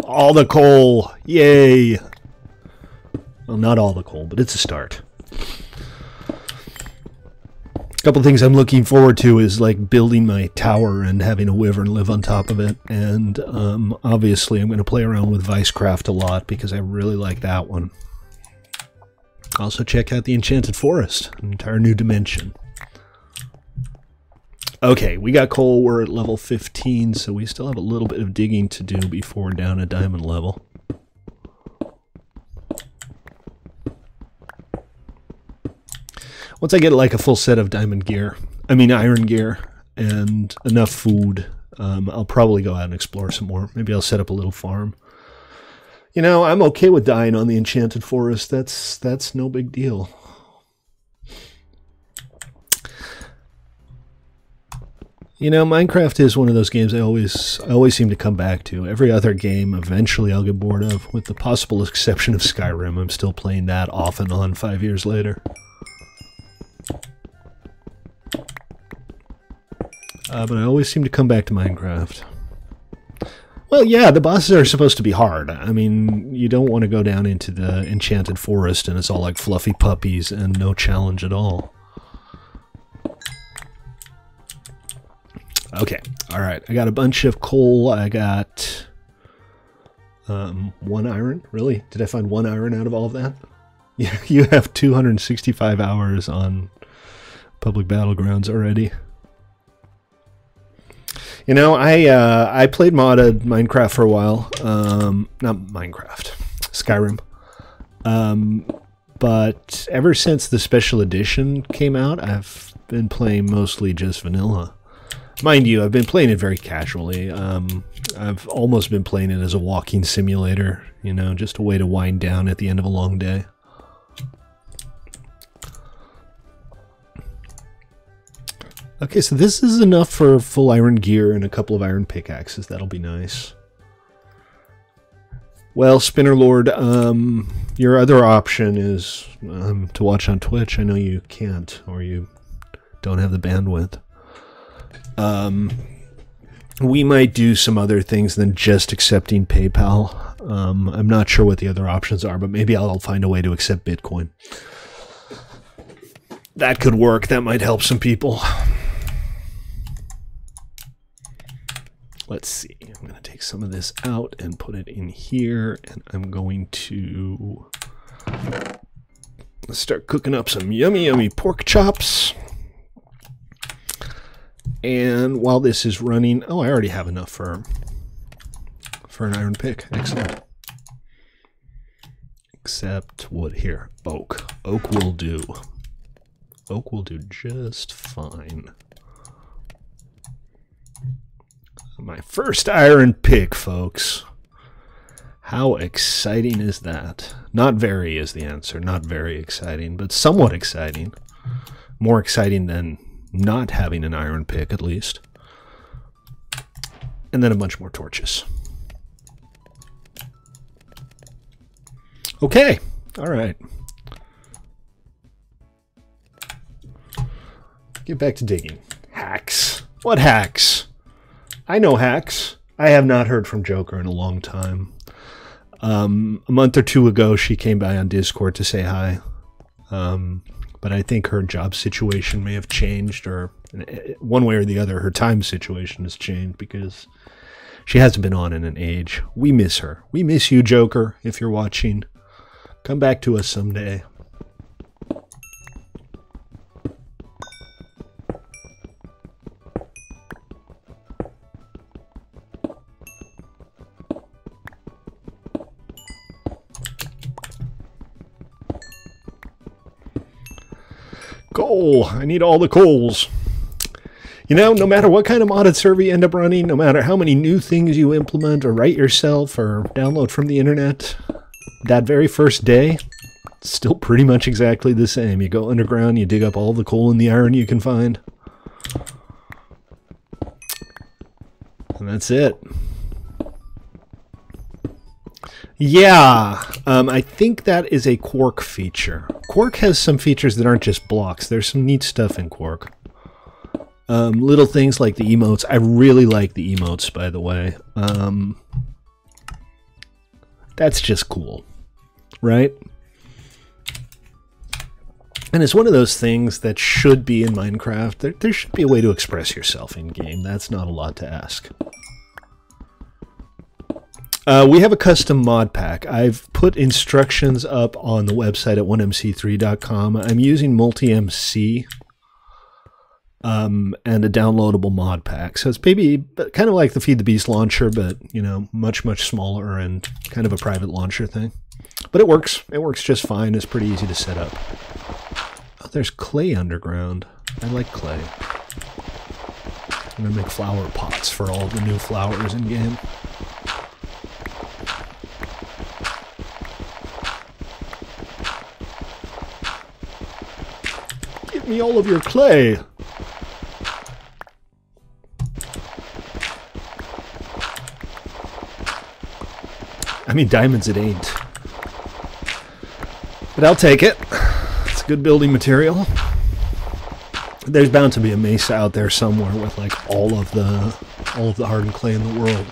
All the coal! Yay! Well, not all the coal, but it's a start. A couple things I'm looking forward to is like building my tower and having a wyvern live on top of it. And obviously I'm going to play around with Vicecraft a lot because I really like that one. Also check out the Enchanted Forest, an entire new dimension. Okay, we got coal. We're at level 15, so we still have a little bit of digging to do before we're down at diamond level. Once I get like a full set of iron gear, and enough food, I'll probably go out and explore some more. Maybe I'll set up a little farm. You know, I'm okay with dying on the Enchanted Forest. That's no big deal. You know, Minecraft is one of those games I always seem to come back to. Every other game, eventually I'll get bored of, with the possible exception of Skyrim. I'm still playing that off and on 5 years later. But I always seem to come back to Minecraft. Well, yeah, the bosses are supposed to be hard. I mean, you don't want to go down into the Enchanted Forest and it's all like fluffy puppies and no challenge at all. Okay, alright. I got a bunch of coal. I got 1 iron. Really? Did I find 1 iron out of all of that? Yeah, you have 265 hours on Public Battlegrounds already. You know, I played modded Minecraft for a while. Not Minecraft, Skyrim. But ever since the special edition came out, I've been playing mostly just vanilla. Mind you, I've been playing it very casually. I've almost been playing it as a walking simulator, you know, just a way to wind down at the end of a long day. Okay, so this is enough for full iron gear and a couple of iron pickaxes. That'll be nice. Well, Spinner Lord, your other option is to watch on Twitch. I know you can't, or you don't have the bandwidth. we might do some other things than just accepting PayPal. I'm not sure what the other options are, but maybe I'll find a way to accept Bitcoin. That could work. That might help some people. Let's see. I'm going to take some of this out and put it in here, and I'm going to start cooking up some yummy, yummy pork chops. And while this is running, oh, I already have enough for an iron pick. Excellent. Except wood here. Oak. Oak will do. Oak will do just fine. My first iron pick, folks. How exciting is that? Not very is the answer. Not very exciting, but somewhat exciting. More exciting than not having an iron pick, at least. And then a bunch more torches. Okay. All right. Get back to digging. Hacks. What hacks? I know hacks. I have not heard from Joker in a long time. A month or two ago, she came by on Discord to say hi. But I think her job situation may have changed, or one way or the other, her time situation has changed because she hasn't been on in an age. We miss her. We miss you, Joker, if you're watching. Come back to us someday. Coal. I need all the coals. You know, no matter what kind of modded server you end up running, no matter how many new things you implement or write yourself or download from the internet, that very first day, it's still pretty much exactly the same. You go underground, you dig up all the coal and the iron you can find. And that's it. Yeah, I think that is a Quark feature. Quark has some features that aren't just blocks. There's some neat stuff in Quark. Little things like the emotes. I really like the emotes, by the way. That's just cool, right? And it's one of those things that should be in Minecraft. There should be a way to express yourself in-game. That's not a lot to ask. We have a custom mod pack. I've put instructions up on the website at 1mc3.com. I'm using MultiMC and a downloadable mod pack. So it's maybe kind of like the Feed the Beast launcher, but, you know, much, much smaller and kind of a private launcher thing. But it works. It works just fine. It's pretty easy to set up. Oh, there's clay underground. I like clay. I'm going to make flower pots for all the new flowers in game. Give me all of your clay. I mean, diamonds it ain't. But I'll take it. It's good building material. There's bound to be a mesa out there somewhere with like all of the hardened clay in the world.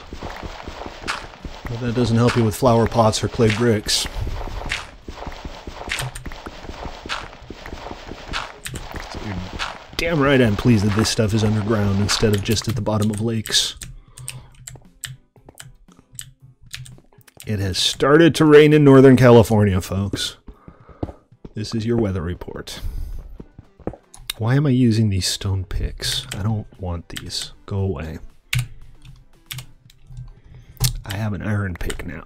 But that doesn't help you with flower pots or clay bricks. So you're damn right I'm pleased that this stuff is underground instead of just at the bottom of lakes. It has started to rain in Northern California, folks. This is your weather report. Why am I using these stone picks? I don't want these. Go away. I have an iron pick now.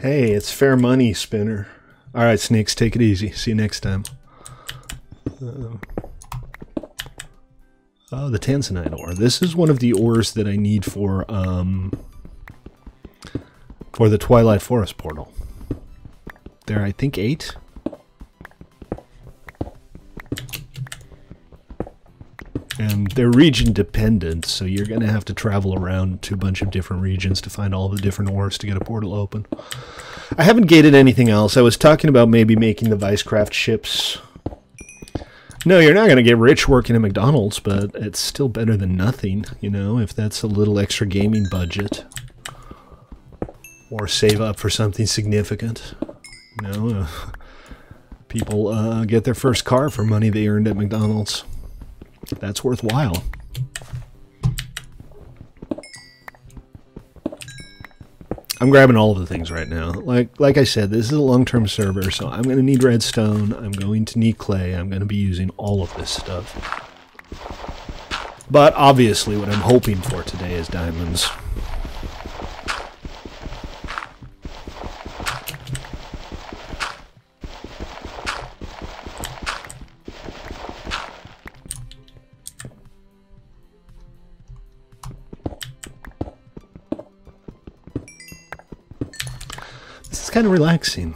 Hey, it's fair money, Spinner. Alright, Snakes, take it easy. See you next time. Oh, the Tanzanite ore. This is one of the ores that I need for the Twilight Forest portal. There are, I think, 8. And they're region dependent, so you're going to have to travel around to a bunch of different regions to find all the different ores to get a portal open. I haven't gated anything else. I was talking about maybe making the Vicecraft ships. No, you're not going to get rich working at McDonald's, but it's still better than nothing, you know, if that's a little extra gaming budget. Or save up for something significant. You know, people get their first car for money they earned at McDonald's. That's worthwhile. I'm grabbing all of the things right now. Like I said, this is a long-term server, so I'm going to need redstone, I'm going to need clay, I'm going to be using all of this stuff. But obviously what I'm hoping for today is diamonds. Kind of relaxing.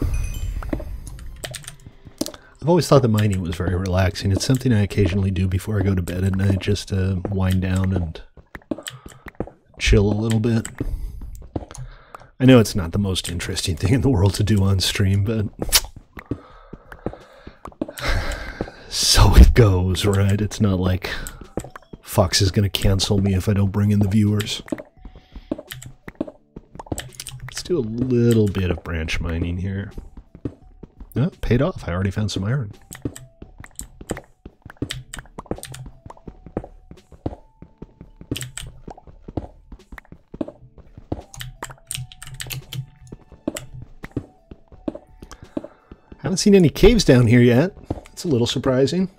I've always thought that mining was very relaxing. It's something I occasionally do before I go to bed at night, just to wind down and chill a little bit. I know it's not the most interesting thing in the world to do on stream, but so it goes, right? It's not like Fox is going to cancel me if I don't bring in the viewers. Do a little bit of branch mining here. Oh, paid off. I already found some iron. Haven't seen any caves down here yet. It's a little surprising.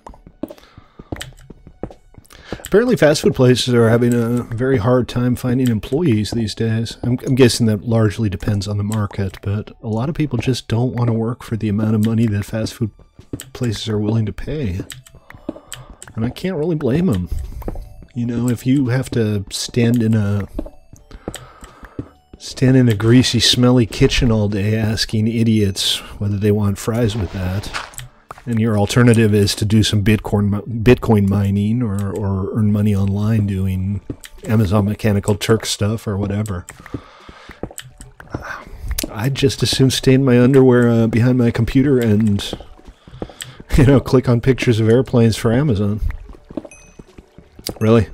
Apparently fast food places are having a very hard time finding employees these days. I'm guessing that largely depends on the market, but a lot of people just don't want to work for the amount of money that fast food places are willing to pay. And I can't really blame them. You know, if you have to stand in a greasy, smelly kitchen all day asking idiots whether they want fries with that, and your alternative is to do some Bitcoin mining or earn money online doing Amazon Mechanical Turk stuff or whatever, I'd just as soon stay in my underwear behind my computer and, you know, click on pictures of airplanes for Amazon. Really?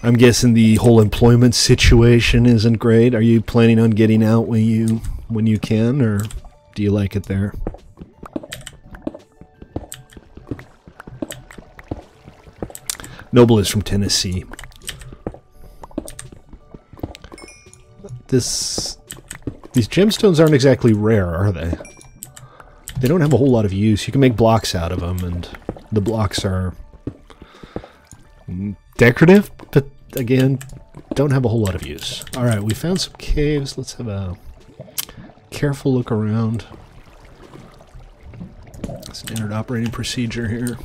I'm guessing the whole employment situation isn't great. Are you planning on getting out when you can, or do you like it there? Noble is from Tennessee. These gemstones aren't exactly rare, are they? They don't have a whole lot of use. You can make blocks out of them, and the blocks are decorative, but again, don't have a whole lot of use. Alright, we found some caves. Let's have a careful look around. Standard operating procedure here.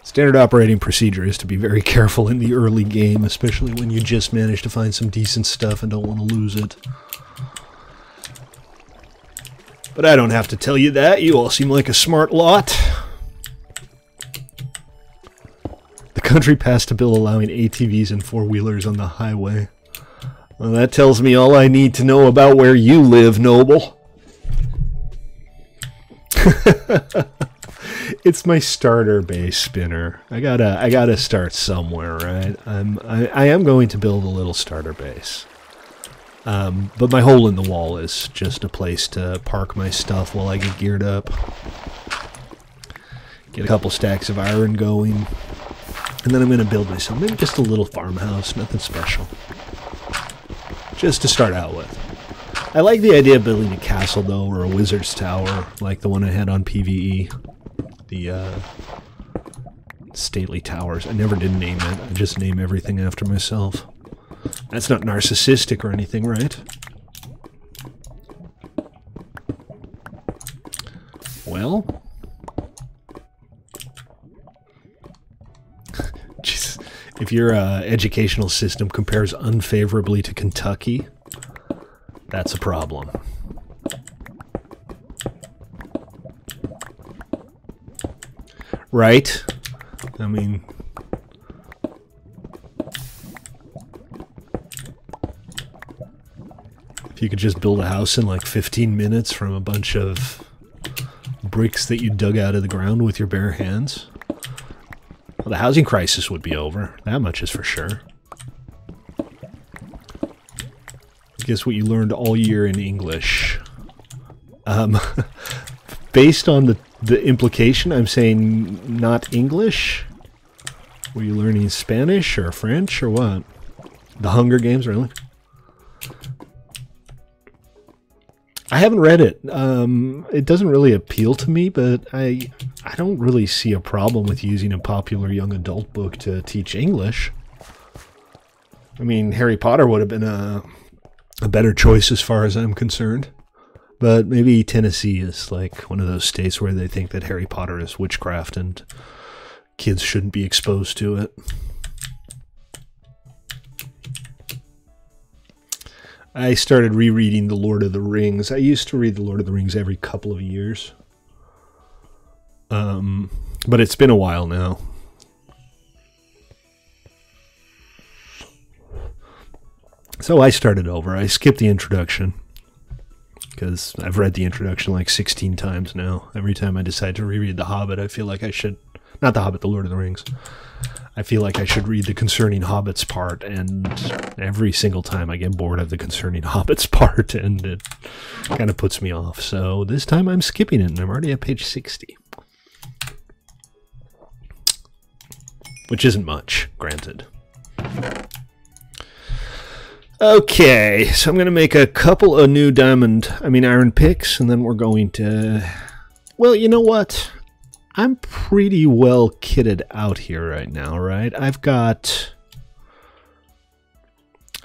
Standard operating procedure is to be very careful in the early game, especially when you just managed to find some decent stuff and don't want to lose it. But I don't have to tell you that. You all seem like a smart lot. The country passed a bill allowing ATVs and four-wheelers on the highway. Well, that tells me all I need to know about where you live, Noble. It's my starter base spinner. I gotta start somewhere, right? I am going to build a little starter base. But my hole in the wall is just a place to park my stuff while I get geared up. Get a couple stacks of iron going. And then I'm going to build myself maybe just a little farmhouse, nothing special. Just to start out with. I like the idea of building a castle, though, or a wizard's tower, like the one I had on PvE. The stately towers. I never did name it. I just name everything after myself. That's not narcissistic or anything, right? Well... Jeez. If your educational system compares unfavorably to Kentucky, that's a problem. Right? I mean... If you could just build a house in like 15 minutes from a bunch of bricks that you dug out of the ground with your bare hands, well, the housing crisis would be over. That much is for sure. Guess what you learned all year in English? Based on the implication, I'm saying not English. Were you learning Spanish or French or what? The Hunger Games, really? I haven't read it. It doesn't really appeal to me, but I don't really see a problem with using a popular young adult book to teach English. I mean, Harry Potter would have been a better choice as far as I'm concerned. But maybe Tennessee is like one of those states where they think that Harry Potter is witchcraft and kids shouldn't be exposed to it. I started rereading The Lord of the Rings. I used to read The Lord of the Rings every couple of years. But it's been a while now. So I started over. I skipped the introduction because I've read the introduction like 16 times now. Every time I decide to reread The Hobbit, I feel like I should... Not The Hobbit, The Lord of the Rings. I feel like I should read the Concerning Hobbits part, and every single time I get bored of the Concerning Hobbits part, and it kind of puts me off. So this time I'm skipping it, and I'm already at page 60. Which isn't much, granted. Okay, so I'm going to make a couple of new iron picks, and then we're going to... Well, you know what? I'm pretty well kitted out here right now, right? I've got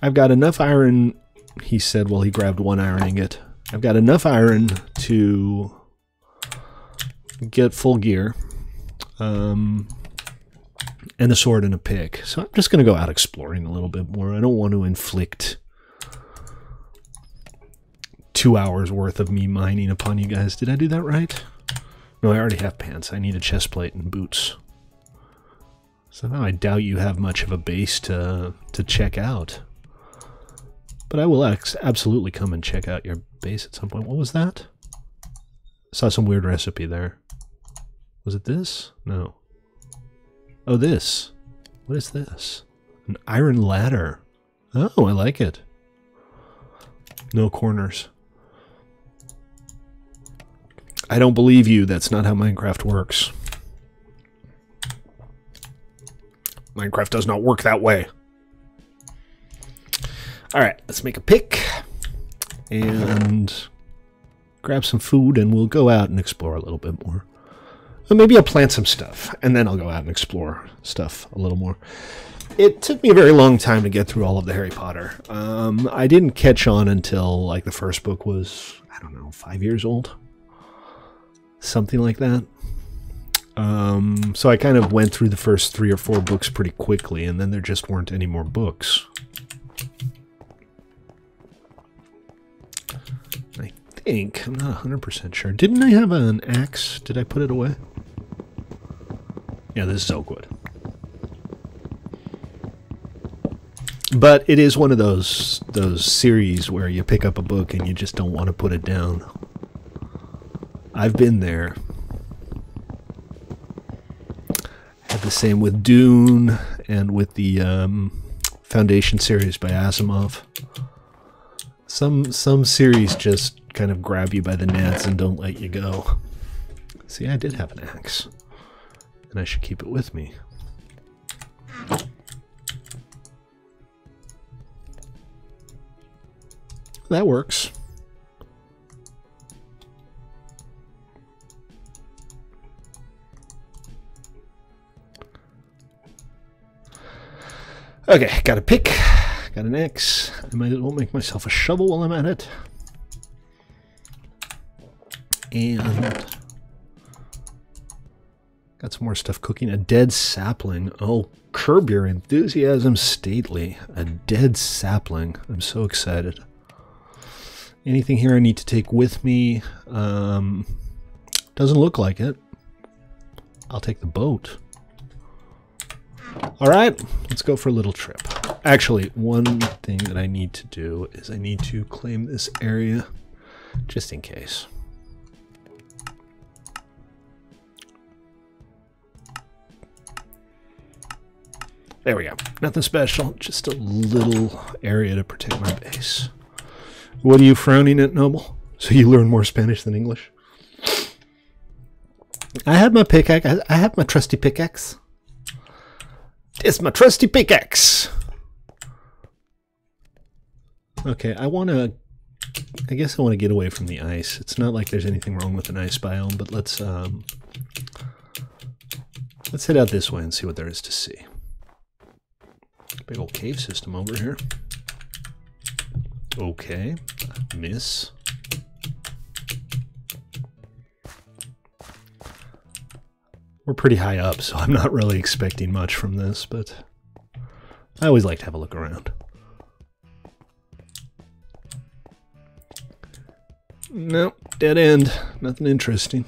enough iron, he said while he grabbed one iron ingot. I've got enough iron to get full gear, and a sword and a pick. So I'm just going to go out exploring a little bit more. I don't want to inflict 2 hours worth of me mining upon you guys. Did I do that right? No, I already have pants. I need a chest plate and boots. So now I doubt you have much of a base to check out. But I will absolutely come and check out your base at some point. What was that? I saw some weird recipe there. Was it this? No. Oh, this. What is this? An iron ladder. Oh, I like it. No corners. I don't believe you. That's not how Minecraft works. Minecraft does not work that way. Alright, let's make a pick. And grab some food, and we'll go out and explore a little bit more. Or maybe I'll plant some stuff, and then I'll go out and explore stuff a little more. It took me a very long time to get through all of the Harry Potter. I didn't catch on until, like, the first book was, I don't know, 5 years old? Something like that. So I kind of went through the first 3 or 4 books pretty quickly, and then there just weren't any more books. I think, I'm not 100% sure. Didn't I have an axe? Did I put it away? Yeah, this is Oakwood. But it is one of those series where you pick up a book and you just don't want to put it down. I've been there. Had the same with Dune and with the Foundation series by Asimov. Some series just kind of grab you by the nads and don't let you go. See, I did have an axe, and I should keep it with me. That works. Okay, got a pick, got an axe. I might as well make myself a shovel while I'm at it. And got some more stuff cooking. A dead sapling. Oh, curb your enthusiasm, stately. A dead sapling. I'm so excited. Anything here I need to take with me? Doesn't look like it. I'll take the boat. All right, let's go for a little trip. Actually, one thing that I need to do is I need to claim this area just in case. There we go. Nothing special, just a little area to protect my base. What are you frowning at, Noble? So you learn more Spanish than English? I have my pickaxe. I have my trusty pickaxe. It's my trusty pickaxe. Okay, I guess I want to get away from the ice. It's not like there's anything wrong with an ice biome, but let's head out this way and see what there is to see. Big old cave system over here. Okay, miss. We're pretty high up, so I'm not really expecting much from this, but I always like to have a look around. Nope, dead end. Nothing interesting.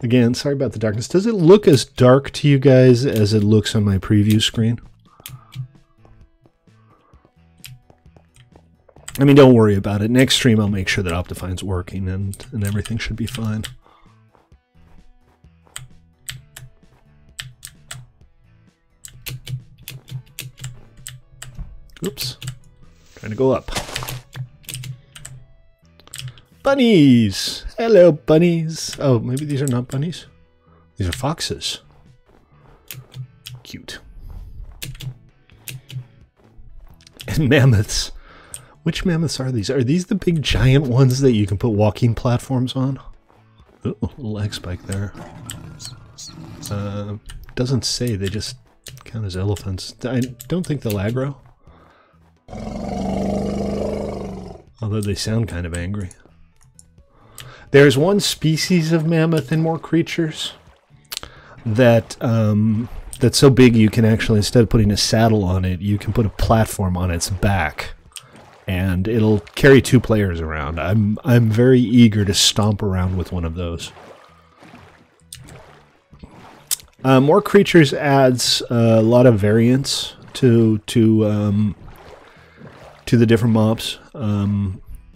Again, sorry about the darkness. Does it look as dark to you guys as it looks on my preview screen? I mean, don't worry about it. Next stream, I'll make sure that Optifine's working and everything should be fine. Oops. Trying to go up. Bunnies! Hello, bunnies. Oh, maybe these are not bunnies. These are foxes. Cute. And mammoths. Which mammoths are these? Are these the big giant ones that you can put walking platforms on? Oh, little X spike there. Doesn't say, they just count as elephants. I don't think they'll aggro. Although they sound kind of angry. There's one species of mammoth in More Creatures that that's so big you can actually, instead of putting a saddle on it, you can put a platform on its back. And it'll carry 2 players around. I'm very eager to stomp around with one of those. More Creatures adds a lot of variance to the different mobs.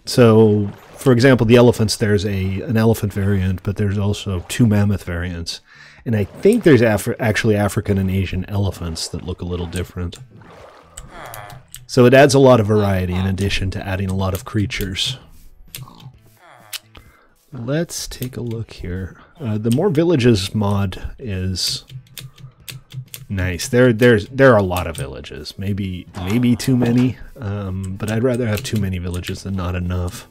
So, for example, the elephants, there's an elephant variant, but there's also 2 mammoth variants. And I think there's actually African and Asian elephants that look a little different. So it adds a lot of variety in addition to adding a lot of creatures. Let's take a look here. The More Villages mod is nice. There are a lot of villages. Maybe too many, but I'd rather have too many villages than not enough.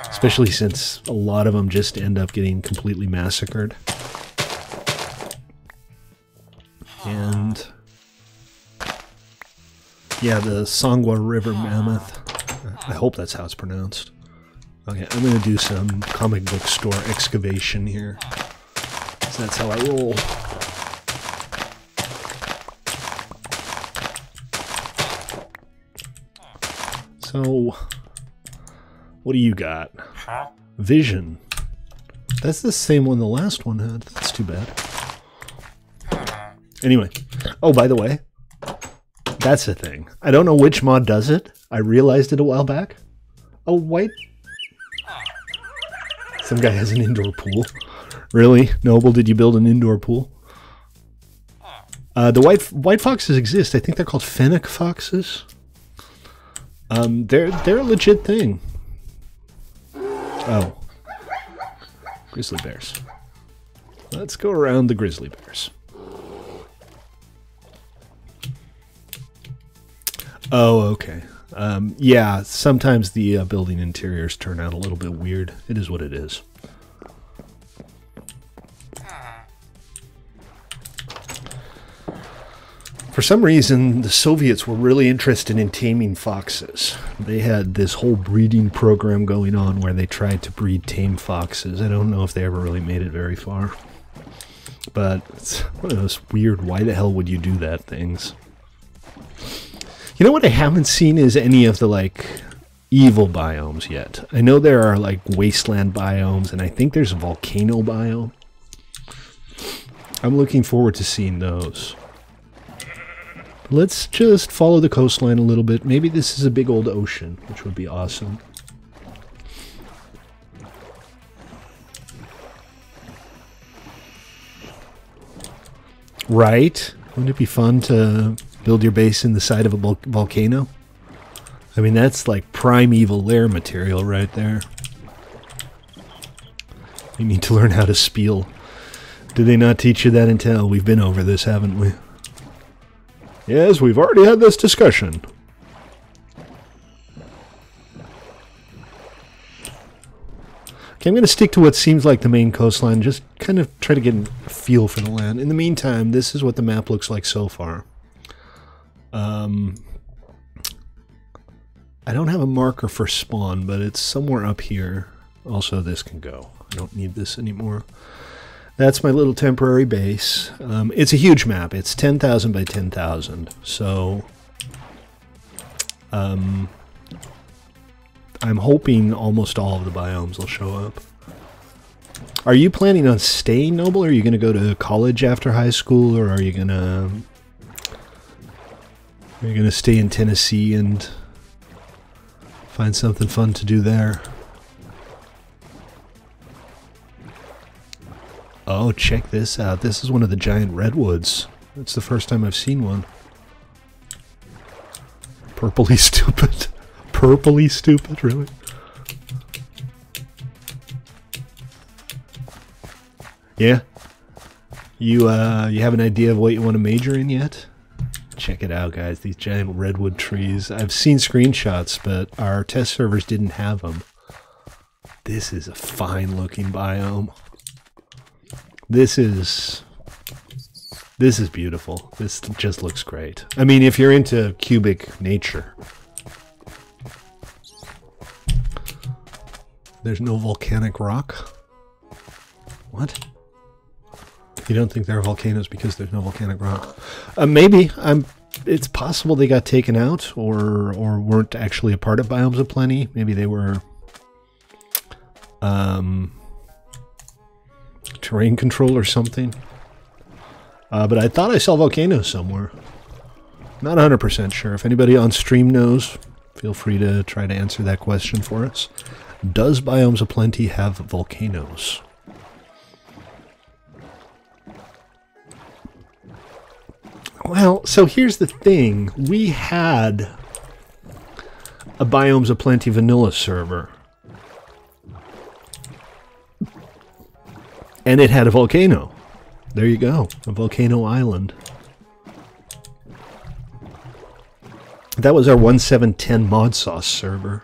Especially since a lot of them just end up getting completely massacred. And yeah, the Sangwa River Mammoth. I hope that's how it's pronounced. Okay, I'm going to do some comic book store excavation here. So that's how I roll. So, what do you got? Vision. That's the same one the last one had. That's too bad. Anyway. Oh, by the way. That's the thing. I don't know which mod does it. I realized it a while back. Oh, white. Some guy has an indoor pool. Really? Noble, did you build an indoor pool? The white foxes exist. I think they're called fennec foxes. They're a legit thing. Oh. Grizzly bears. Let's go around the grizzly bears. Oh, okay. Yeah, sometimes the building interiors turn out a little bit weird. It is what it is. For some reason, the Soviets were really interested in taming foxes. They had this whole breeding program going on where they tried to breed tame foxes. I don't know if they ever really made it very far. But it's one of those weird, why the hell would you do that things. You know what I haven't seen is any of the, like, evil biomes yet. I know there are, like, wasteland biomes, and I think there's a volcano biome. I'm looking forward to seeing those. Let's just follow the coastline a little bit. Maybe this is a big old ocean, which would be awesome. Right? Wouldn't it be fun to build your base in the side of a volcano? I mean, that's like primeval lair material right there. You need to learn how to spiel. Did they not teach you that in Tel? We've been over this, haven't we? Yes, we've already had this discussion. Okay, I'm going to stick to what seems like the main coastline, just kind of try to get a feel for the land. In the meantime, this is what the map looks like so far. I don't have a marker for spawn, but it's somewhere up here. Also, this can go. I don't need this anymore. That's my little temporary base. It's a huge map. It's 10,000 by 10,000. So, I'm hoping almost all of the biomes will show up. Are you planning on staying, Noble? Are you going to go to college after high school, or are you going to stay in Tennessee and find something fun to do there? Oh, check this out. This is one of the giant redwoods. That's the first time I've seen one. Purpley stupid. Purpley stupid, really? Yeah? You have an idea of what you want to major in yet? Check it out, guys. These giant redwood trees. I've seen screenshots, but our test servers didn't have them. This is a fine-looking biome. This is beautiful. This just looks great. I mean, if you're into cubic nature. There's no volcanic rock? What? You don't think there are volcanoes because there's no volcanic rock? Maybe. It's possible they got taken out or weren't actually a part of Biomes of Plenty. Maybe they were terrain control or something. But I thought I saw volcanoes somewhere. Not 100% sure. If anybody on stream knows, feel free to try to answer that question for us. Does Biomes of Plenty have volcanoes? Well, so here's the thing. We had a Biomes of Plenty vanilla server. And it had a volcano. There you go. A volcano island. That was our 1710 mod sauce server.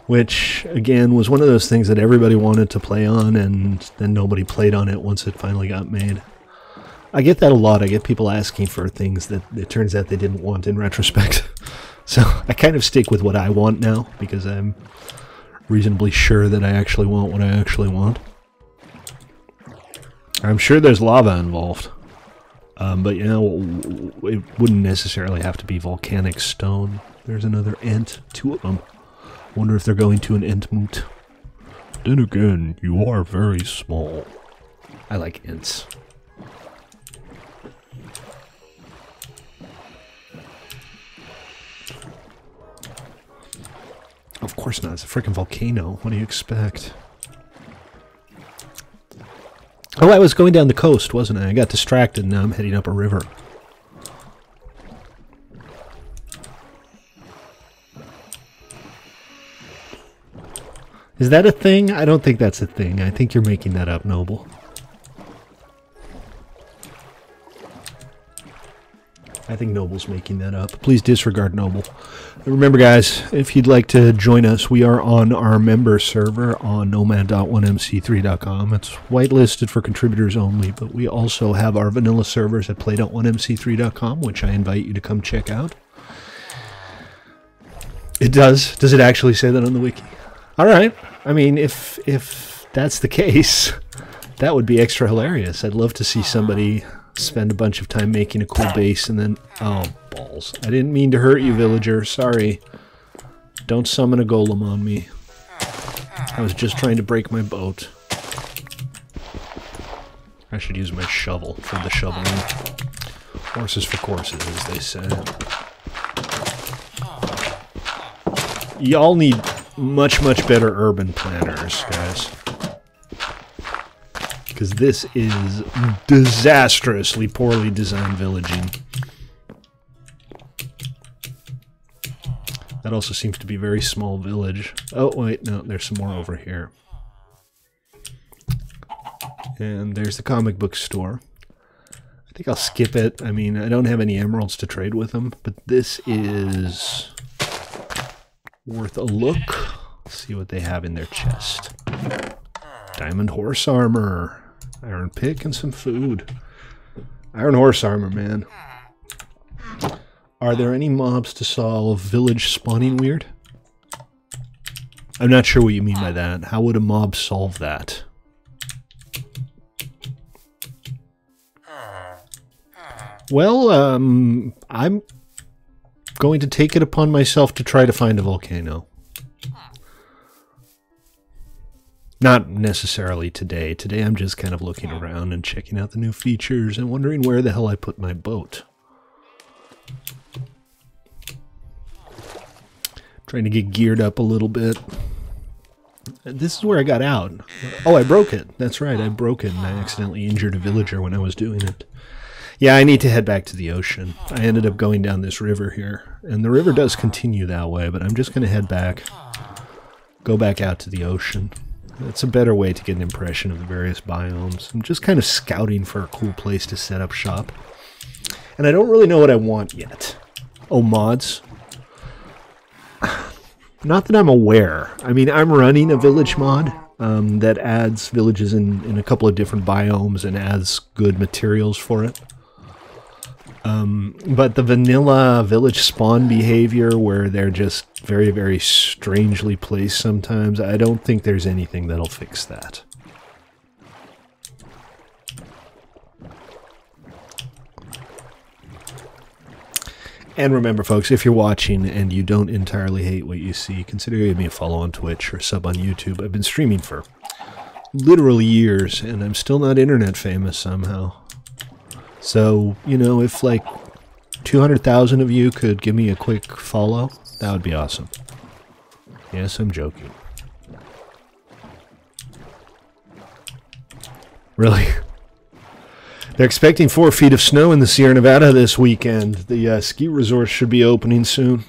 Which, again, was one of those things that everybody wanted to play on, and then nobody played on it once it finally got made. I get that a lot. I get people asking for things that it turns out they didn't want in retrospect. So I kind of stick with what I want now, because I'm reasonably sure that I actually want what I actually want. I'm sure there's lava involved. But, you know, it wouldn't necessarily have to be volcanic stone. There's another ent. 2 of them. Wonder if they're going to an Entmoot. Then again, you are very small. I like ents. Of course not. It's a freaking volcano. What do you expect? Oh, I was going down the coast, wasn't I? I got distracted, and now I'm heading up a river. Is that a thing? I don't think that's a thing. I think you're making that up, Noble. I think Noble's making that up. Please disregard Noble. Remember, guys, if you'd like to join us, we are on our member server on nomad.1mc3.com. It's whitelisted for contributors only, but we also have our vanilla servers at play.1mc3.com, which I invite you to come check out. It does. Does it actually say that on the wiki? All right. I mean, if that's the case, that would be extra hilarious. I'd love to see somebody spend a bunch of time making a cool base and then... Oh, balls. I didn't mean to hurt you, villager. Sorry. Don't summon a golem on me. I was just trying to break my boat. I should use my shovel for the shoveling. Horses for courses, as they say. Y'all need much, much better urban planners, guys. Because this is disastrously poorly designed villaging. That also seems to be a very small village. Oh, wait, no, there's some more over here. And there's the comic book store. I think I'll skip it. I mean, I don't have any emeralds to trade with them, but this is worth a look. Let's see what they have in their chest. Diamond horse armor, iron pick, and some food. Iron horse armor, man. Are there any mobs to solve village spawning weird? I'm not sure what you mean by that. How would a mob solve that? Well, I'm going to take it upon myself to try to find a volcano. Not necessarily today. Today I'm just kind of looking around and checking out the new features and wondering where the hell I put my boat. Trying to get geared up a little bit. This is where I got out. Oh, I broke it. That's right, I broke it and I accidentally injured a villager when I was doing it. Yeah, I need to head back to the ocean. I ended up going down this river here. And the river does continue that way, but I'm just going to head back. Go back out to the ocean. It's a better way to get an impression of the various biomes. I'm just kind of scouting for a cool place to set up shop. And I don't really know what I want yet. Oh, mods. Not that I'm aware. I mean, I'm running a village mod that adds villages in a couple of different biomes and adds good materials for it. But the vanilla village spawn behavior where they're just very, very strangely placed sometimes, I don't think there's anything that'll fix that. And remember, folks, if you're watching and you don't entirely hate what you see, consider giving me a follow on Twitch or sub on YouTube. I've been streaming for literally years, and I'm still not internet famous somehow. So, you know, if like 200,000 of you could give me a quick follow, that would be awesome. Yes, I'm joking. Really? They're expecting 4 feet of snow in the Sierra Nevada this weekend. The ski resort should be opening soon.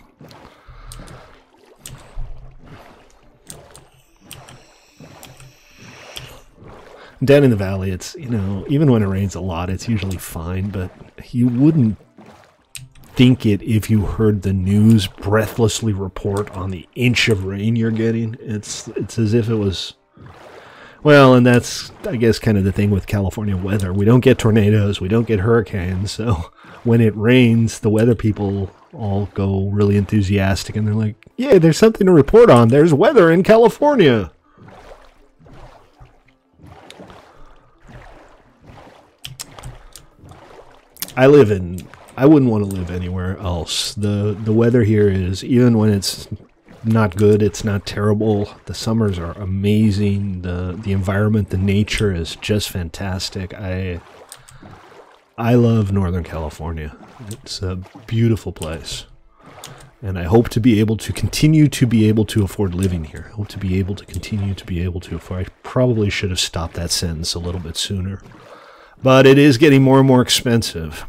Down in the valley, it's, you know, even when it rains a lot, it's usually fine, but you wouldn't think it if you heard the news breathlessly report on the inch of rain you're getting. It's as if it was... Well, and that's, I guess, kind of the thing with California weather. We don't get tornadoes, we don't get hurricanes, so when it rains, the weather people all go really enthusiastic, and they're like, yeah, there's something to report on. There's weather in California. I wouldn't want to live anywhere else. The weather here is, even when it's not good, it's not terrible. The summers are amazing. The environment, the nature is just fantastic. I love Northern California. It's a beautiful place. And I hope to be able to continue to be able to afford living here. I hope to be able to continue to be able to afford. I probably should have stopped that sentence a little bit sooner. But it is getting more and more expensive.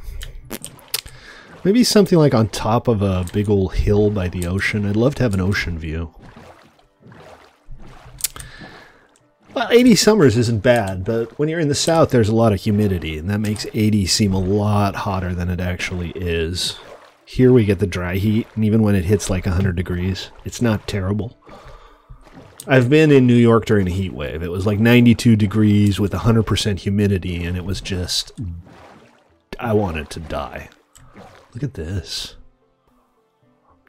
Maybe something like on top of a big old hill by the ocean. I'd love to have an ocean view. Well, 80 summers isn't bad, but when you're in the south, there's a lot of humidity, and that makes 80 seem a lot hotter than it actually is. Here we get the dry heat, and even when it hits like 100 degrees, it's not terrible. I've been in New York during a heat wave. It was like 92 degrees with 100% humidity, and it was just... I wanted to die. Look at this.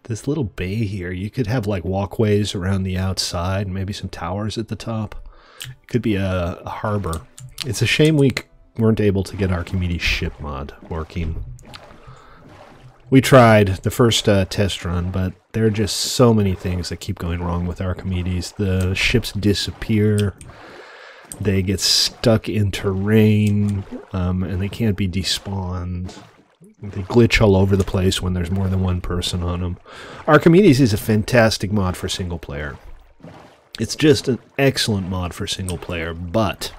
This little bay here. You could have like walkways around the outside and maybe some towers at the top. It could be a harbor. It's a shame we weren't able to get Archimedes ship mod working. We tried the first test run, but there are just so many things that keep going wrong with Archimedes. The ships disappear. They get stuck in terrain, and they can't be despawned. They glitch all over the place when there's more than one person on them. Archimedes is a fantastic mod for single player. It's just an excellent mod for single player, but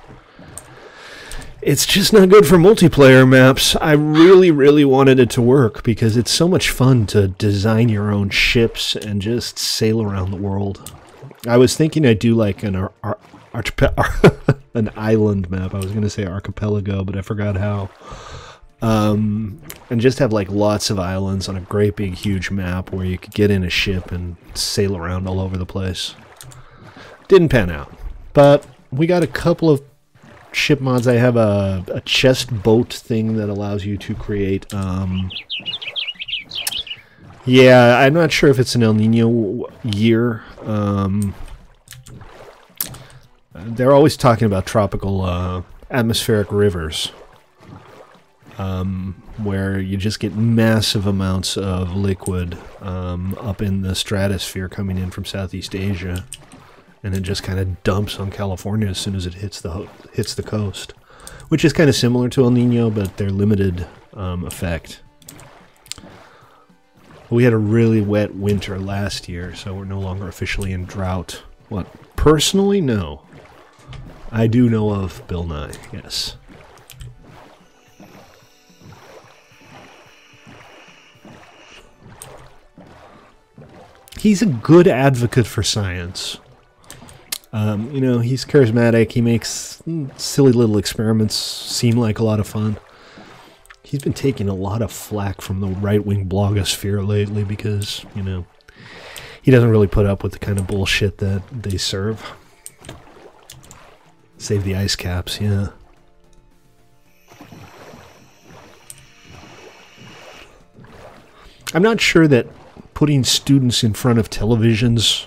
it's just not good for multiplayer maps. I really, really wanted it to work because it's so much fun to design your own ships and just sail around the world. I was thinking I'd do like an island map. I was going to say archipelago, but I forgot how. And just have like lots of islands on a great big huge map where you could get in a ship and sail around all over the place. Didn't pan out, but we got a couple of ship mods. I have a chest boat thing that allows you to create yeah, I'm not sure if it's an El Nino year. They're always talking about tropical atmospheric rivers, where you just get massive amounts of liquid up in the stratosphere coming in from Southeast Asia, and it just kind of dumps on California as soon as it hits the coast, which is kind of similar to El Nino, but they're limited effect. We had a really wet winter last year, so we're no longer officially in drought. What? Personally, no. I do know of Bill Nye, yes. He's a good advocate for science. You know, he's charismatic. He makes silly little experiments seem like a lot of fun. He's been taking a lot of flack from the right-wing blogosphere lately because, you know, he doesn't really put up with the kind of bullshit that they serve. Save the ice caps, yeah. I'm not sure that putting students in front of televisions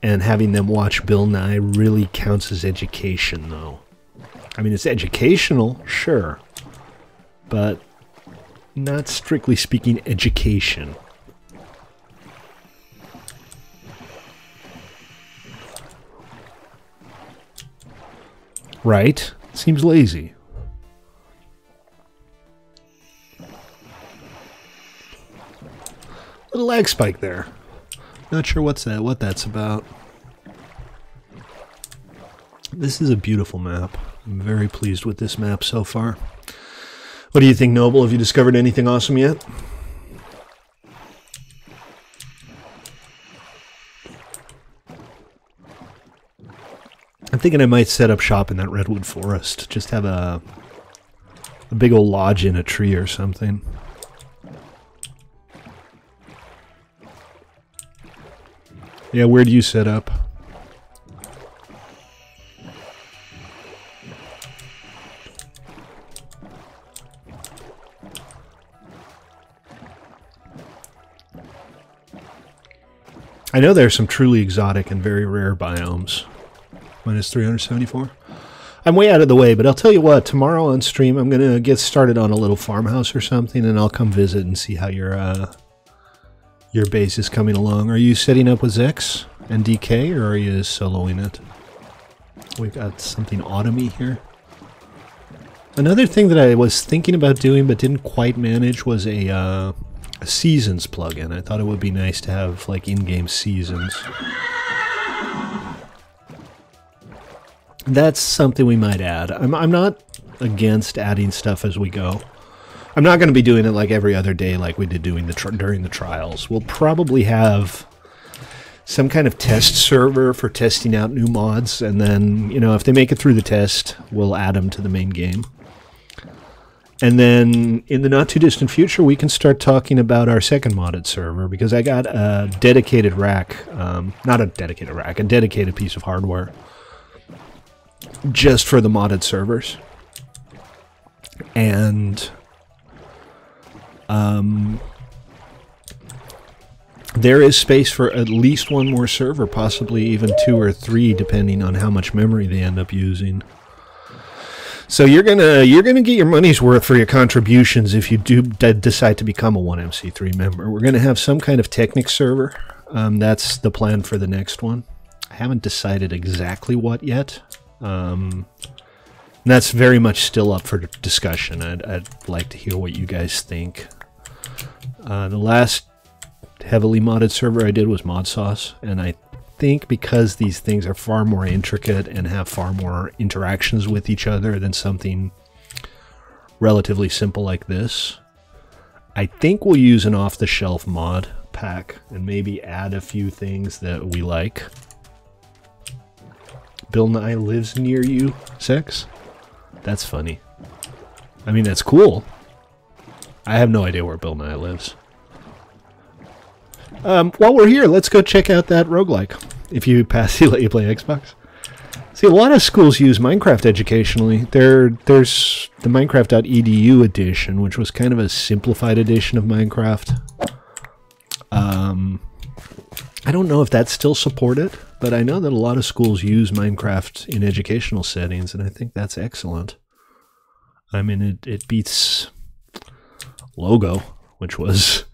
and having them watch Bill Nye really counts as education, though. I mean, it's educational, sure, but not strictly speaking education. Right? Seems lazy. Little lag spike there. Not sure what that's about. This is a beautiful map. I'm very pleased with this map so far. What do you think, Noble? Have you discovered anything awesome yet? I'm thinking I might set up shop in that redwood forest. Just have a big old lodge in a tree or something. Yeah, where do you set up? I know there are some truly exotic and very rare biomes. Minus 374. I'm way out of the way, but I'll tell you what, tomorrow on stream I'm going to get started on a little farmhouse or something, and I'll come visit and see how your base is coming along. Are you setting up with Zex and DK, or are you soloing it? We've got something autumn-y here. Another thing that I was thinking about doing but didn't quite manage was a seasons plugin. I thought it would be nice to have like in-game seasons. That's something we might add. I'm not against adding stuff as we go. I'm not going to be doing it like every other day like we did during the trials. We'll probably have some kind of test server for testing out new mods, and then, you know, if they make it through the test, we'll add them to the main game. And then in the not-too-distant future, we can start talking about our second modded server, because I got a dedicated rack, not a dedicated rack, a dedicated piece of hardware just for the modded servers. And there is space for at least one more server, possibly even 2 or 3, depending on how much memory they end up using. So you're gonna get your money's worth for your contributions if you do decide to become a 1MC3 member. We're gonna have some kind of Technic server. That's the plan for the next one. I haven't decided exactly what yet. And that's very much still up for discussion. I'd like to hear what you guys think. The last heavily modded server I did was Mod Sauce, and I think because these things are far more intricate and have far more interactions with each other than something relatively simple like this, I think we'll use an off-the-shelf mod pack and maybe add a few things that we like. Bill Nye lives near you, Sex? That's funny. I mean, that's cool. I have no idea where Bill Nye lives. While we're here, let's go check out that roguelike. If you pass, he let you play Xbox. See, a lot of schools use Minecraft educationally. There's the Minecraft.edu edition, which was kind of a simplified edition of Minecraft. I don't know if that's still supported, but I know that a lot of schools use Minecraft in educational settings, and I think that's excellent. I mean, it beats Logo, which was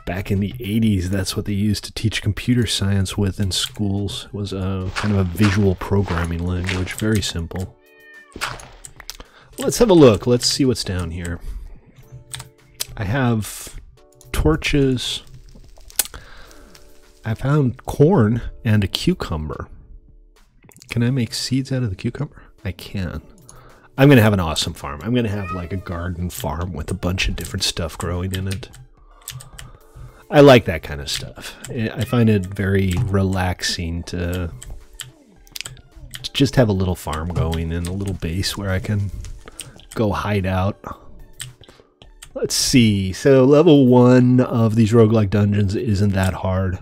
back in the 80s. That's what they used to teach computer science with in schools. It was a kind of a visual programming language, very simple. Let's have a look. Let's see what's down here. I have torches. I found corn and a cucumber. Can I make seeds out of the cucumber? I can. I'm going to have an awesome farm. I'm going to have like a garden farm with a bunch of different stuff growing in it. I like that kind of stuff. I find it very relaxing to just have a little farm going and a little base where I can go hide out. Let's see. So level 1 of these roguelike dungeons isn't that hard.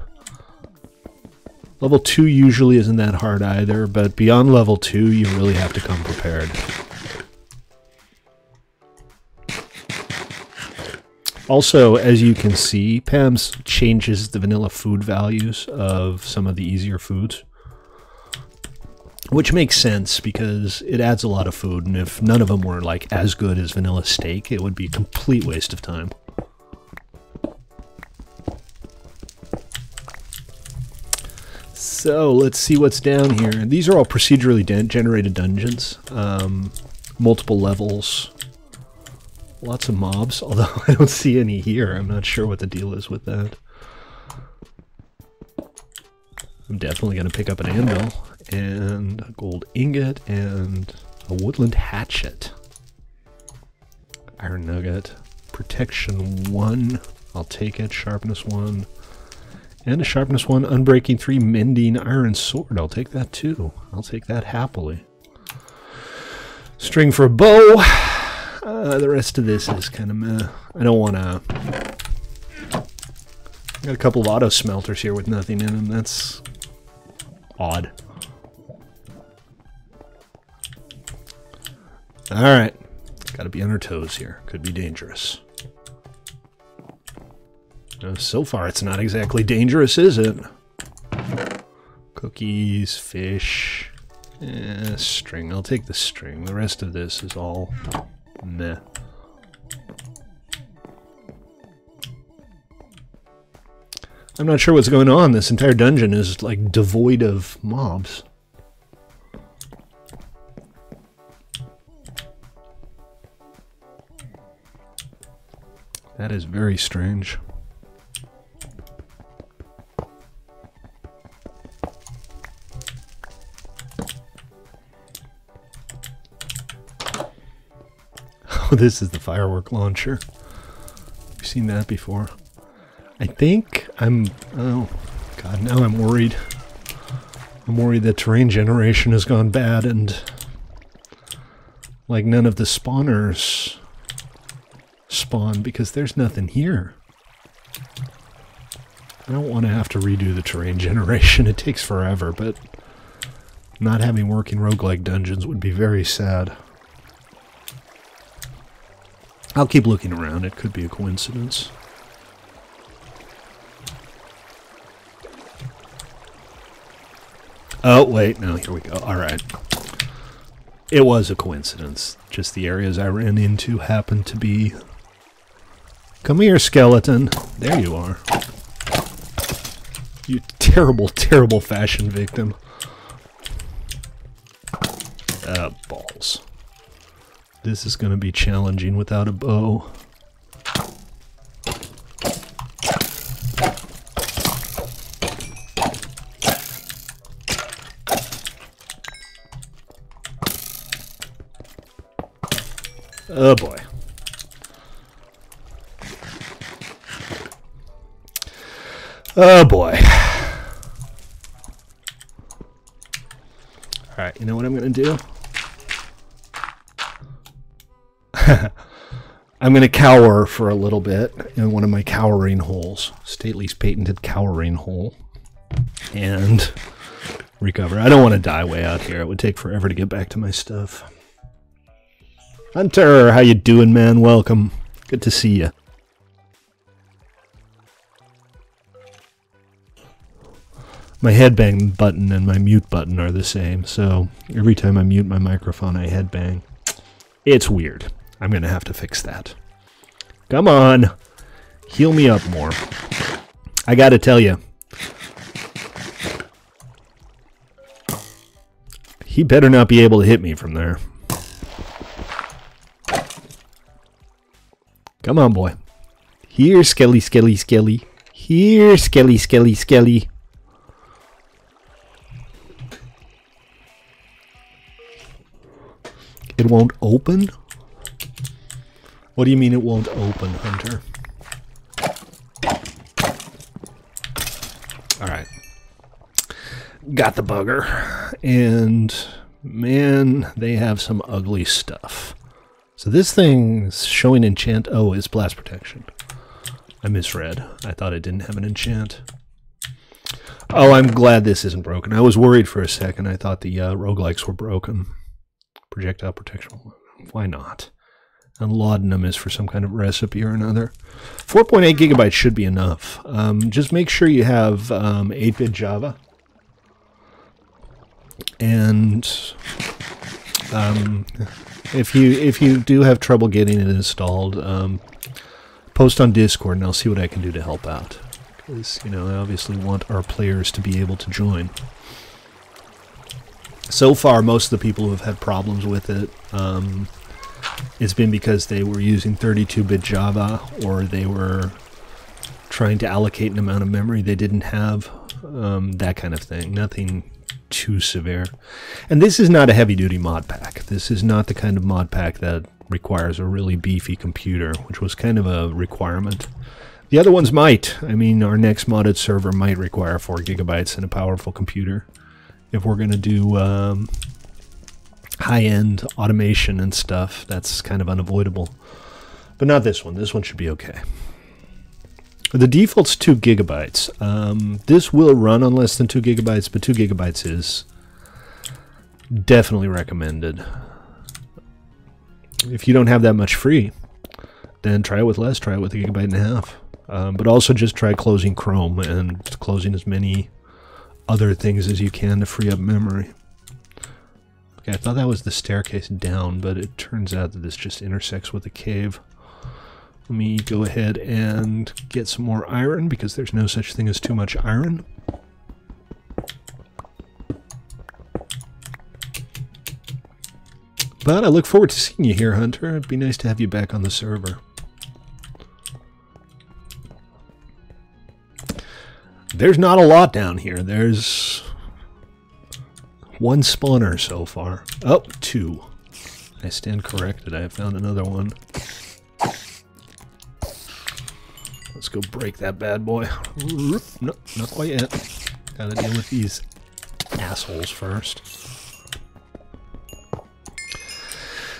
Level 2 usually isn't that hard either, but beyond level 2, you really have to come prepared. Also, as you can see, Pam's changes the vanilla food values of some of the easier foods. Which makes sense, because it adds a lot of food, and if none of them were like as good as vanilla steak, it would be a complete waste of time. So, let's see what's down here. These are all procedurally generated dungeons. Multiple levels. Lots of mobs, although I don't see any here. I'm not sure what the deal is with that. I'm definitely going to pick up an anvil, and a gold ingot, and a woodland hatchet. Iron nugget. Protection 1. I'll take it. Sharpness 1. And a sharpness 1, unbreaking 3, mending iron sword. I'll take that too. I'll take that happily. String for a bow. The rest of this is kind of meh. I don't want to... Got a couple of auto smelters here with nothing in them. That's odd. Alright. Gotta be on our toes here. Could be dangerous. So far, it's not exactly dangerous, is it? Cookies, fish, string. I'll take the string. The rest of this is all meh. I'm not sure what's going on. This entire dungeon is like devoid of mobs. That is very strange. Oh, this is the firework launcher. We've seen that before. I think oh god, now I'm worried. I'm worried that terrain generation has gone bad and like none of the spawners spawn because there's nothing here. I don't want to have to redo the terrain generation. It takes forever, but not having working roguelike dungeons would be very sad. I'll keep looking around. It could be a coincidence. Oh, wait. No, here we go. All right. It was a coincidence. Just the areas I ran into happened to be... Come here, skeleton. There you are. You terrible, terrible fashion victim. Balls. This is going to be challenging without a bow. Oh boy. Oh boy. Alright, you know what I'm going to do? I'm going to cower for a little bit in one of my cowering holes. Stately's patented cowering hole. And recover. I don't want to die way out here. It would take forever to get back to my stuff. Hunter, how you doing, man? Welcome. Good to see you. My headbang button and my mute button are the same, so every time I mute my microphone, I headbang. It's weird. I'm going to have to fix that. Come on. Heal me up more. I got to tell you. He better not be able to hit me from there. Come on, boy. Here, Skelly, Skelly, Skelly. Here, Skelly, Skelly, Skelly. It won't open? What do you mean it won't open, Hunter? Alright. Got the bugger. And, man, they have some ugly stuff. So this thing's showing enchant. Oh, it's blast protection. I misread. I thought it didn't have an enchant. Oh, I'm glad this isn't broken. I was worried for a second. I thought the roguelikes were broken. Projectile protection. Why not? And laudanum is for some kind of recipe or another. 4.8 gigabytes should be enough. Just make sure you have 8-bit Java. And if you do have trouble getting it installed, post on Discord and I'll see what I can do to help out. Because, you know, I obviously want our players to be able to join. So far, most of the people who have had problems with it, it's been because they were using 32-bit Java, or they were trying to allocate an amount of memory they didn't have, that kind of thing. Nothing too severe. And this is not a heavy-duty mod pack. This is not the kind of mod pack that requires a really beefy computer, which was kind of a requirement. The other ones might. I mean, our next modded server might require 4 gigabytes and a powerful computer. If we're going to do high-end automation and stuff, that's kind of unavoidable. But not this one. This one should be okay. The default's 2 gigabytes. This will run on less than 2 gigabytes, but 2 gigabytes is definitely recommended. If you don't have that much free, then try it with less. Try it with 1.5 gigabytes. But also just try closing Chrome and closing as many other things as you can to free up memory. Okay, I thought that was the staircase down, but it turns out that this just intersects with a cave. Let me go ahead and get some more iron, because there's no such thing as too much iron. But I look forward to seeing you here, Hunter. It'd be nice to have you back on the server. There's not a lot down here. There's 1 spawner so far. Oh, 2. I stand corrected. I have found another one. Let's go break that bad boy. No, not quite yet. Gotta deal with these assholes first.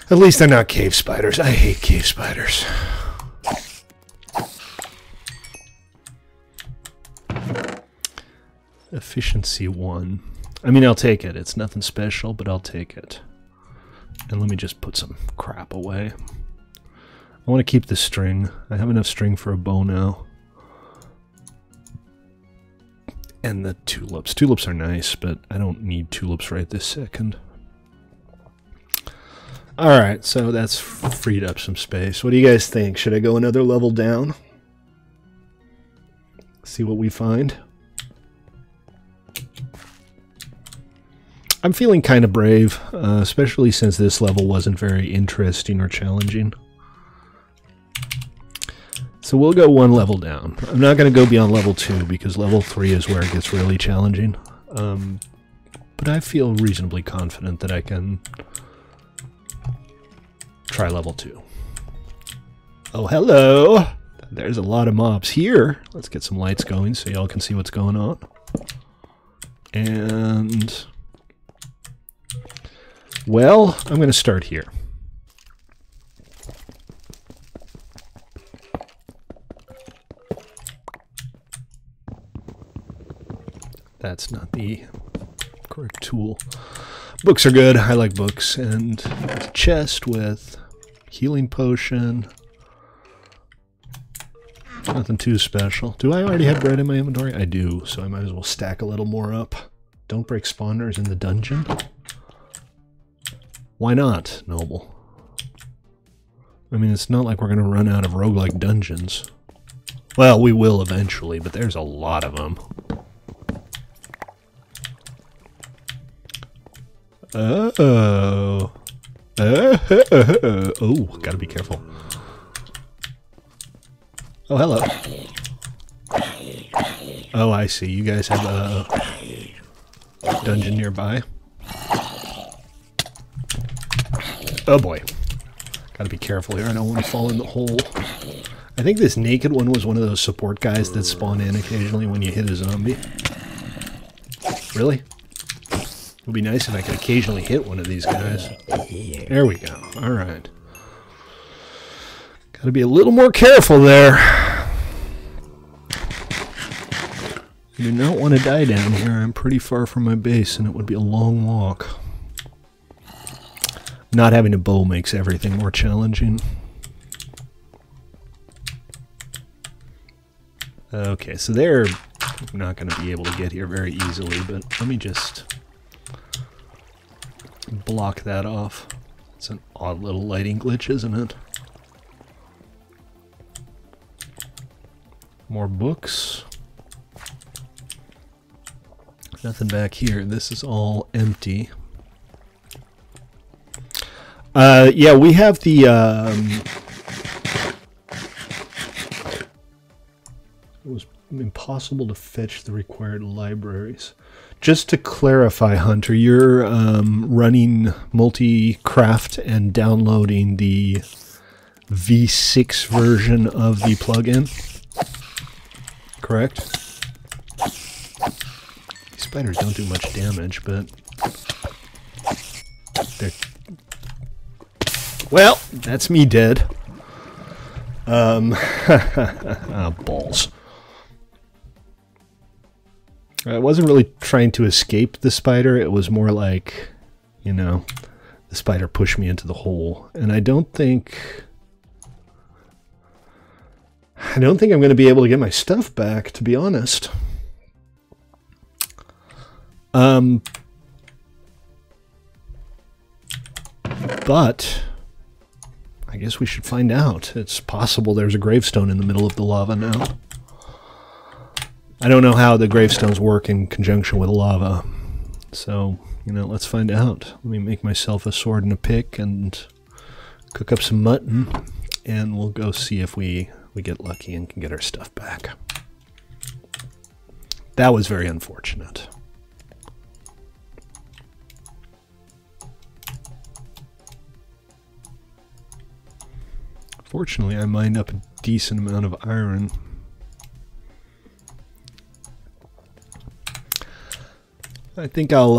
At least they're not cave spiders. I hate cave spiders. Efficiency 1. I mean, I'll take it. It's nothing special, but I'll take it. And let me just put some crap away. I want to keep the string. I have enough string for a bow now. And the tulips. Tulips are nice, but I don't need tulips right this second. Alright, so that's freed up some space. What do you guys think? Should I go another level down? See what we find? I I'm feeling kind of brave, especially since this level wasn't very interesting or challenging. So we'll go one level down. I'm not going to go beyond level 2 because level 3 is where it gets really challenging. But I feel reasonably confident that I can try level 2. Oh, hello! There's a lot of mobs here. Let's get some lights going so y'all can see what's going on. And... well, I'm going to start here. That's not the correct tool. Books are good. I like books. And a chest with healing potion. Nothing too special. Do I already have bread in my inventory? I do, so I might as well stack a little more up. Don't break spawners in the dungeon. Why not, Noble? I mean, it's not like we're going to run out of roguelike dungeons. Well, we will eventually, but there's a lot of them. Uh-oh. Oh, gotta be careful. Oh, hello. Oh, I see. You guys have a dungeon nearby. Oh boy. Gotta be careful here. I don't want to fall in the hole. I think this naked one was one of those support guys that spawn in occasionally when you hit a zombie. Really? It would be nice if I could occasionally hit one of these guys. There we go. Alright. Gotta be a little more careful there. I do not want to die down here. I'm pretty far from my base and it would be a long walk. Not having a bow makes everything more challenging. Okay, so they're not going to be able to get here very easily, but let me just block that off. It's an odd little lighting glitch, isn't it? More books. Nothing back here. This is all empty. Yeah, we have the... it was impossible to fetch the required libraries. Just to clarify, Hunter, you're running multi-craft and downloading the V6 version of the plugin, correct? These spiders don't do much damage, but they're... well, that's me dead. Oh, balls. I wasn't really trying to escape the spider. It was more like, you know, the spider pushed me into the hole. And I don't think I'm going to be able to get my stuff back, to be honest. But I guess we should find out. It's possible there's a gravestone in the middle of the lava now. I don't know how the gravestones work in conjunction with lava. So, you know, let's find out. Let me make myself a sword and a pick and cook up some mutton. And we'll go see if we get lucky and can get our stuff back. That was very unfortunate. Fortunately, I mined up a decent amount of iron. I think I'll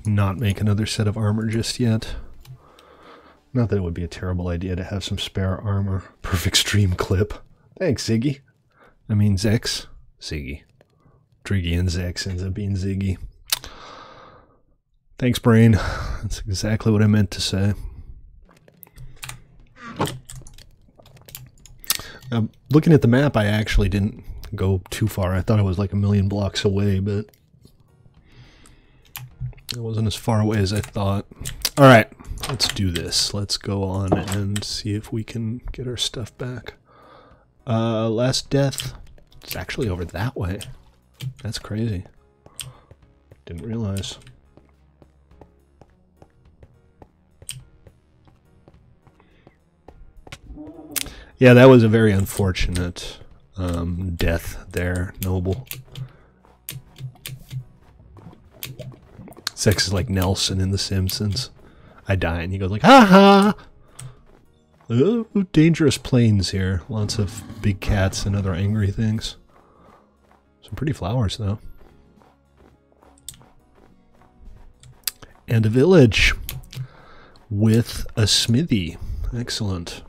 not make another set of armor just yet. Not that it would be a terrible idea to have some spare armor. Perfect stream clip. Thanks, Ziggy. I mean, Zex. Ziggy. Driggy and Zex ends up being Ziggy. Thanks, Brain. That's exactly what I meant to say. Looking at the map, I actually didn't go too far. I thought I was like a million blocks away, but it wasn't as far away as I thought. Alright, let's do this. Let's go on and see if we can get our stuff back. Last death. It's actually over that way. That's crazy. Didn't realize. Yeah, that was a very unfortunate death there, Noble. Sex is like Nelson in The Simpsons. I die and he goes like, ha ha! Oh, dangerous plains here. Lots of big cats and other angry things. Some pretty flowers, though. And a village with a smithy. Excellent.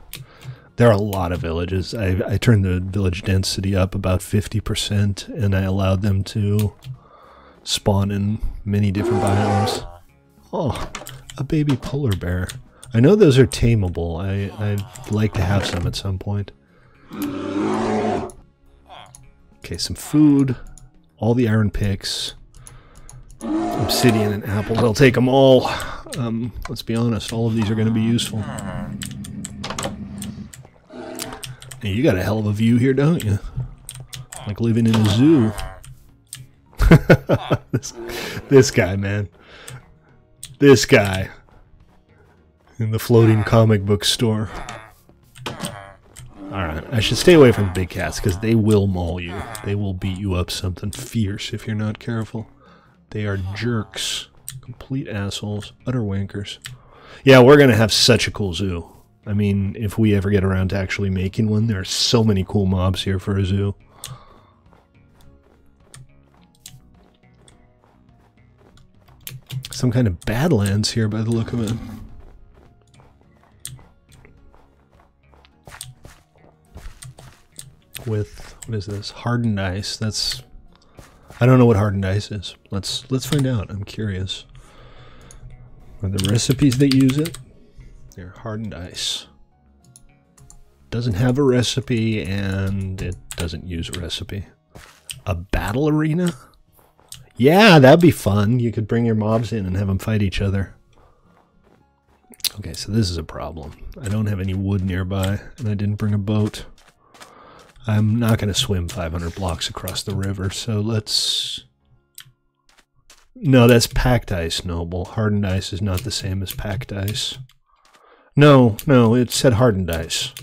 There are a lot of villages. I turned the village density up about 50%, and I allowed them to spawn in many different biomes. Oh, a baby polar bear. I know those are tameable. I'd like to have some at some point. Okay, some food. All the iron picks. Obsidian and apples. I'll take them all. Let's be honest, all of these are going to be useful. Hey, you got a hell of a view here, don't you? Like living in a zoo. This guy, man. This guy. In the floating comic book store. Alright, I should stay away from big cats because they will maul you. They will beat you up something fierce if you're not careful. They are jerks. Complete assholes. Utter wankers. Yeah, we're going to have such a cool zoo. I mean, if we ever get around to actually making one, there are so many cool mobs here for a zoo. Some kind of Badlands here by the look of it. With, what is this? Hardened ice. That's... I don't know what hardened ice is. Let's find out. I'm curious. Are the recipes that use it? They're hardened ice. Doesn't have a recipe, and it doesn't use a recipe. A battle arena? Yeah, that'd be fun. You could bring your mobs in and have them fight each other. Okay, so this is a problem. I don't have any wood nearby, and I didn't bring a boat. I'm not going to swim 500 blocks across the river, so let's... No, that's packed ice, Noble. Hardened ice is not the same as packed ice. No, it said hardened ice.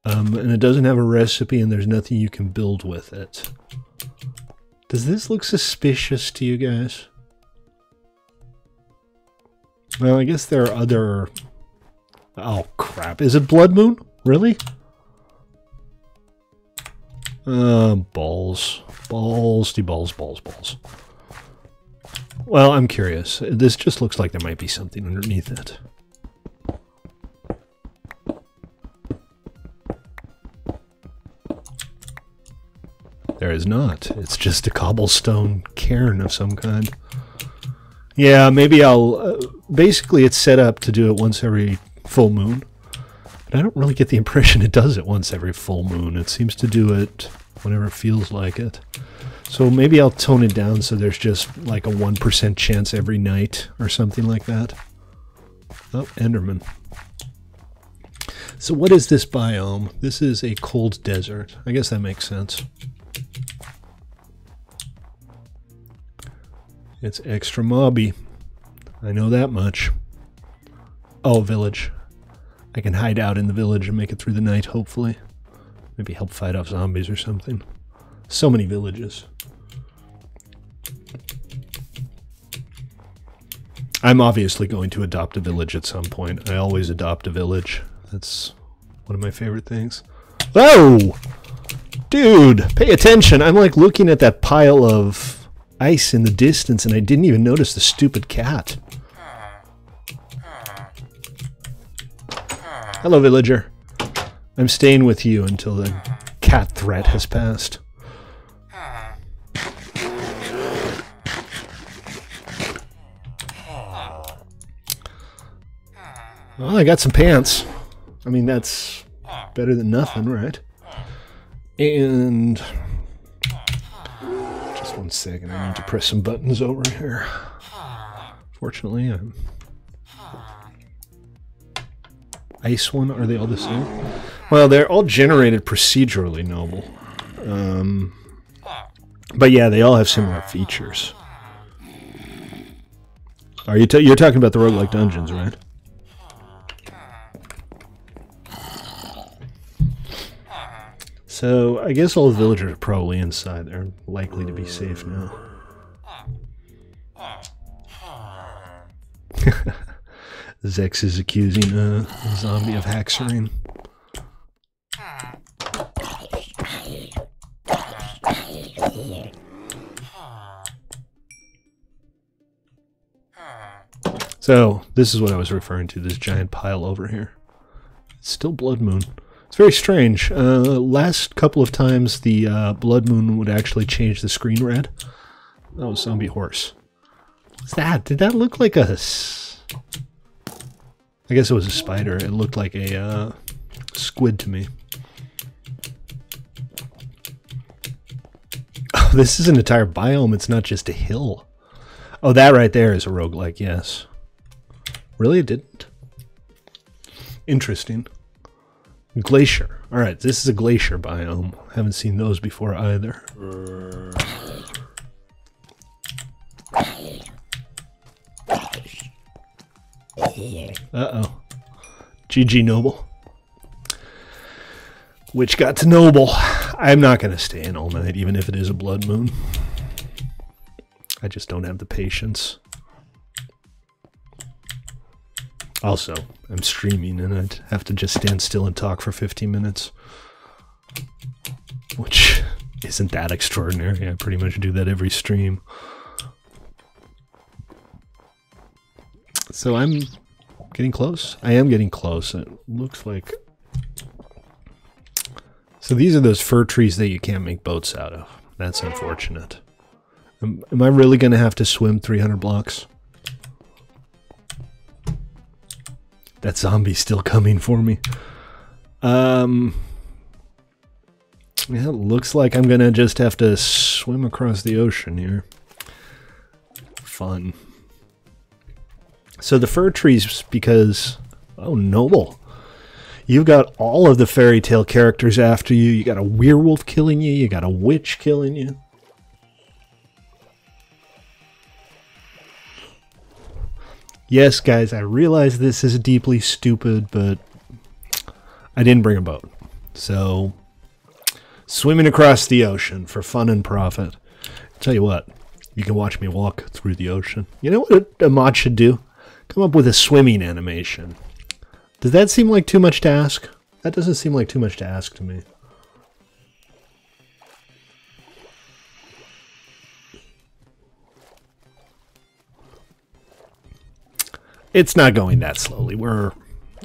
And it doesn't have a recipe, and there's nothing you can build with it. Does this look suspicious to you guys? Well, I guess there are other... Oh, crap. Is it Blood Moon? Really? Balls. Balls. Well, I'm curious. This just looks like there might be something underneath it. There is not. It's just a cobblestone cairn of some kind. Yeah, maybe I'll... basically, it's set up to do it once every full moon. But I don't really get the impression it does it once every full moon. It seems to do it whenever it feels like it. So maybe I'll tone it down so there's just like a 1% chance every night or something like that. Oh, Enderman. So what is this biome? This is a cold desert. I guess that makes sense. It's extra mobby. I know that much. Oh, village. I can hide out in the village and make it through the night, hopefully. Maybe help fight off zombies or something. So many villages. I'm obviously going to adopt a village at some point. I always adopt a village. That's one of my favorite things. Oh! Dude, pay attention. I'm like looking at that pile of ice in the distance and I didn't even notice the stupid cat. Hello, villager. I'm staying with you until the cat threat has passed. Well, I got some pants. I mean, that's better than nothing, right? And... just one second, I need to press some buttons over here. Fortunately, I'm... Ice one, are they all the same? Well, they're all generated procedurally, Noble. But yeah, they all have similar features. Are you you're talking about the roguelike dungeons, right? So I guess all the villagers are probably inside. They're likely to be safe now. Zex is accusing a zombie of haxering. So, this is what I was referring to, this giant pile over here. It's still Blood Moon. It's very strange. Last couple of times the Blood Moon would actually change the screen red. Oh, zombie horse. What's that? Did that look like a... I guess it was a spider. It looked like a squid to me. Oh, this is an entire biome. It's not just a hill. Oh, that right there is a roguelike, yes. Really? It didn't? Interesting. Glacier. Alright, this is a glacier biome. Haven't seen those before either. Uh-oh. GG Noble. Which got to Noble. I'm not going to stay in all night, even if it is a blood moon. I just don't have the patience. Also, I'm streaming and I'd have to just stand still and talk for 15 minutes. Which isn't that extraordinary. I pretty much do that every stream. So I'm getting close. I am getting close. It looks like... So these are those fir trees that you can't make boats out of. That's unfortunate. Am I really going to have to swim 300 blocks? That zombie's still coming for me. Yeah, it looks like I'm going to just have to swim across the ocean here. Fun. So the fir trees, because... Oh, Noble. You've got all of the fairy tale characters after you. You got a werewolf killing you. You got a witch killing you. Yes, guys, I realize this is deeply stupid, but I didn't bring a boat. So, swimming across the ocean for fun and profit. I'll tell you what, you can watch me walk through the ocean. You know what a mod should do? Come up with a swimming animation. Does that seem like too much to ask? That doesn't seem like too much to ask to me. It's not going that slowly. We're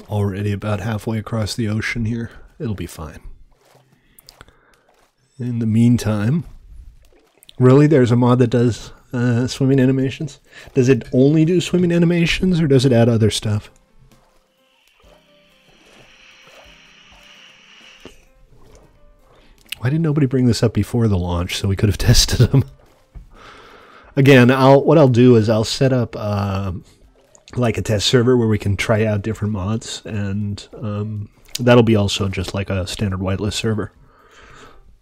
already about halfway across the ocean here. It'll be fine. In the meantime... Really? There's a mod that does swimming animations? Does it only do swimming animations, or does it add other stuff? Why did nobody bring this up before the launch so we could have tested them? Again, what I'll do is I'll set up... like a test server where we can try out different mods, and that'll be also just like a standard whitelist server.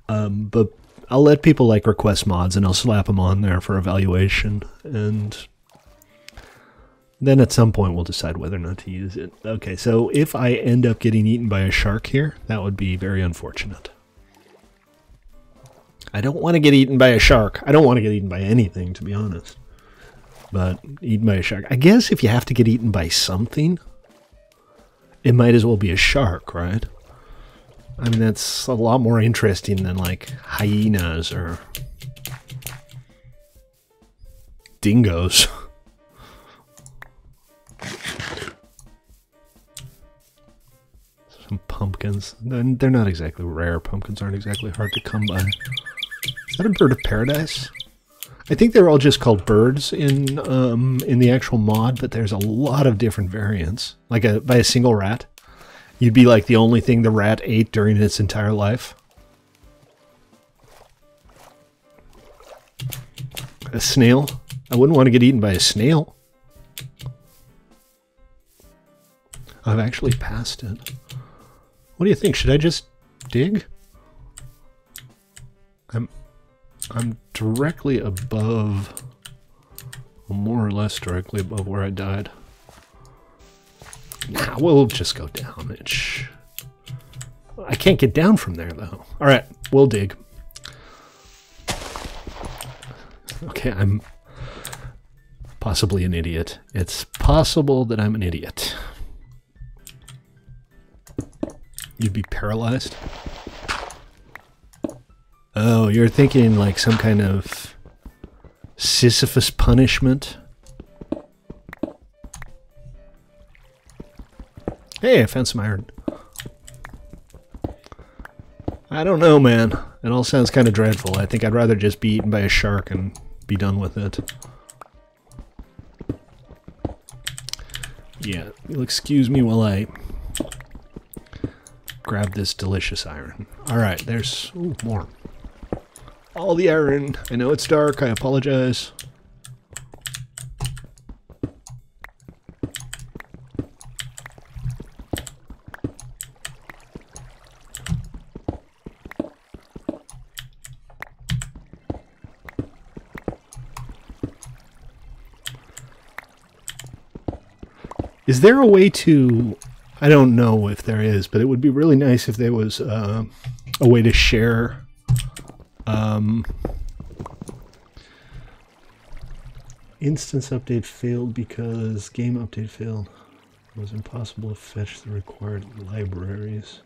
But I'll let people like request mods and I'll slap them on there for evaluation, and then at some point we'll decide whether or not to use it. Okay, so if I end up getting eaten by a shark here, that would be very unfortunate. I don't want to get eaten by a shark. I don't want to get eaten by anything, to be honest. But eaten by a shark. I guess if you have to get eaten by something, it might as well be a shark, right? I mean, that's a lot more interesting than, like, hyenas or dingoes. Some pumpkins. They're not exactly rare. Pumpkins aren't exactly hard to come by. Is that a bird of paradise? I think they're all just called birds in the actual mod, but there's a lot of different variants. Like by a single rat. You'd be like the only thing the rat ate during its entire life. A snail? I wouldn't want to get eaten by a snail. I've actually passed it. What do you think? Should I just dig? I'm directly above, well, more or less directly above where I died. Nah, we'll just go down. I can't get down from there, though. All right, we'll dig. Okay, I'm possibly an idiot. It's possible that I'm an idiot. You'd be paralyzed? Oh, you're thinking like some kind of Sisyphus punishment? Hey, I found some iron. I don't know, man. It all sounds kind of dreadful. I think I'd rather just be eaten by a shark and be done with it. Yeah, you'll excuse me while I grab this delicious iron. Alright, there's... Ooh, more. All the iron. I know it's dark. I apologize. Is there a way to... I don't know if there is, but it would be really nice if there was a way to share... instance update failed because game update failed. It was impossible to fetch the required libraries.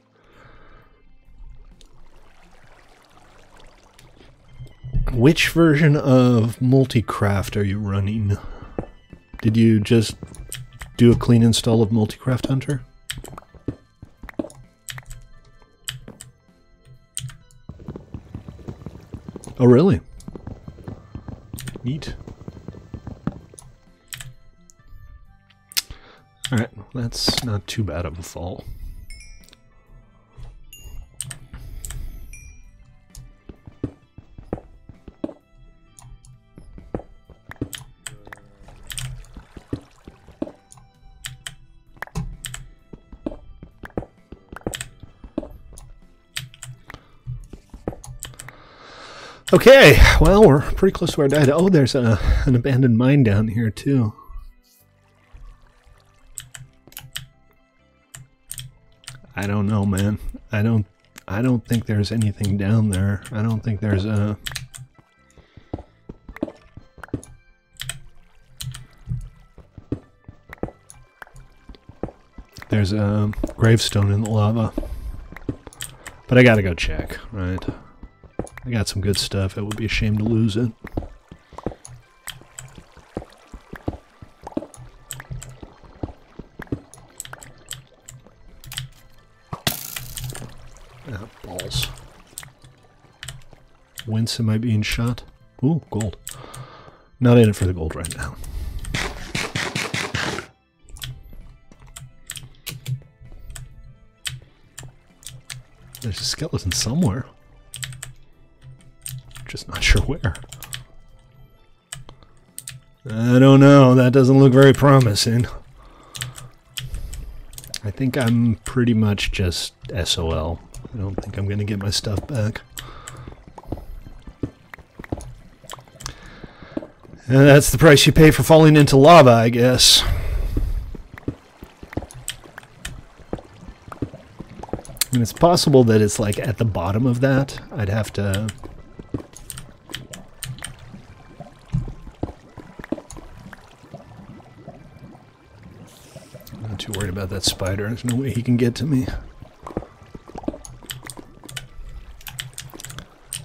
Which version of Multicraft are you running? Did you just do a clean install of Multicraft Hunter? Oh, really? Neat. Alright, that's not too bad of a fall. Okay, well, we're pretty close to where I died. Oh, there's an abandoned mine down here, too. I don't know, man. I don't think there's anything down there. I don't think there's a... There's a gravestone in the lava. But I gotta go check, right? I got some good stuff. It would be a shame to lose it. Ah, balls. Whence am I being shot? Ooh, gold. Not in it for the gold right now. There's a skeleton somewhere. Just not sure where. I don't know. That doesn't look very promising. I think I'm pretty much just SOL. I don't think I'm going to get my stuff back. And that's the price you pay for falling into lava, I guess. And it's possible that it's like at the bottom of that. I'd have to... I'm not too worried about that spider. There's no way he can get to me.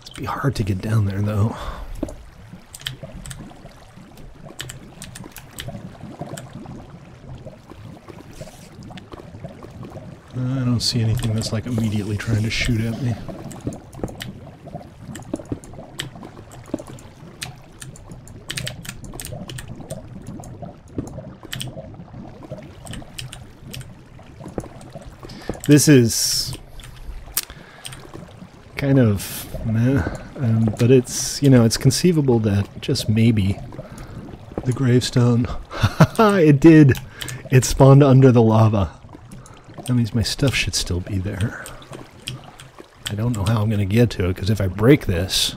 It'd be hard to get down there, though. I don't see anything that's like immediately trying to shoot at me. This is kind of meh, but it's, you know, it's conceivable that just maybe the gravestone, it did, it spawned under the lava. That means my stuff should still be there. I don't know how I'm going to get to it, because if I break this...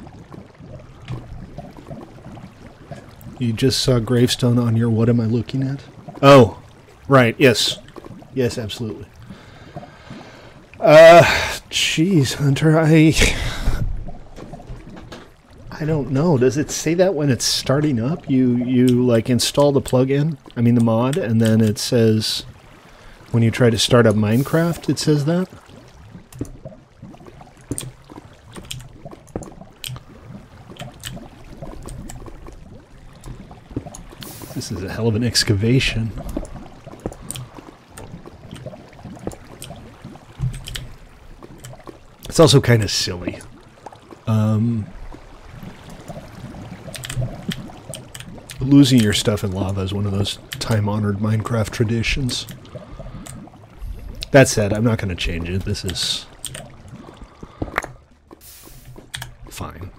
You just saw gravestone on your... What am I looking at? Oh, right, yes. Yes, absolutely. Jeez, Hunter, I don't know. Does it say that when it's starting up? You like install the plugin, I mean the mod, and then it says when you try to start up Minecraft, it says that? This is a hell of an excavation. It's also kind of silly. Losing your stuff in lava is one of those time-honored Minecraft traditions. That said, I'm not going to change it. This is fine.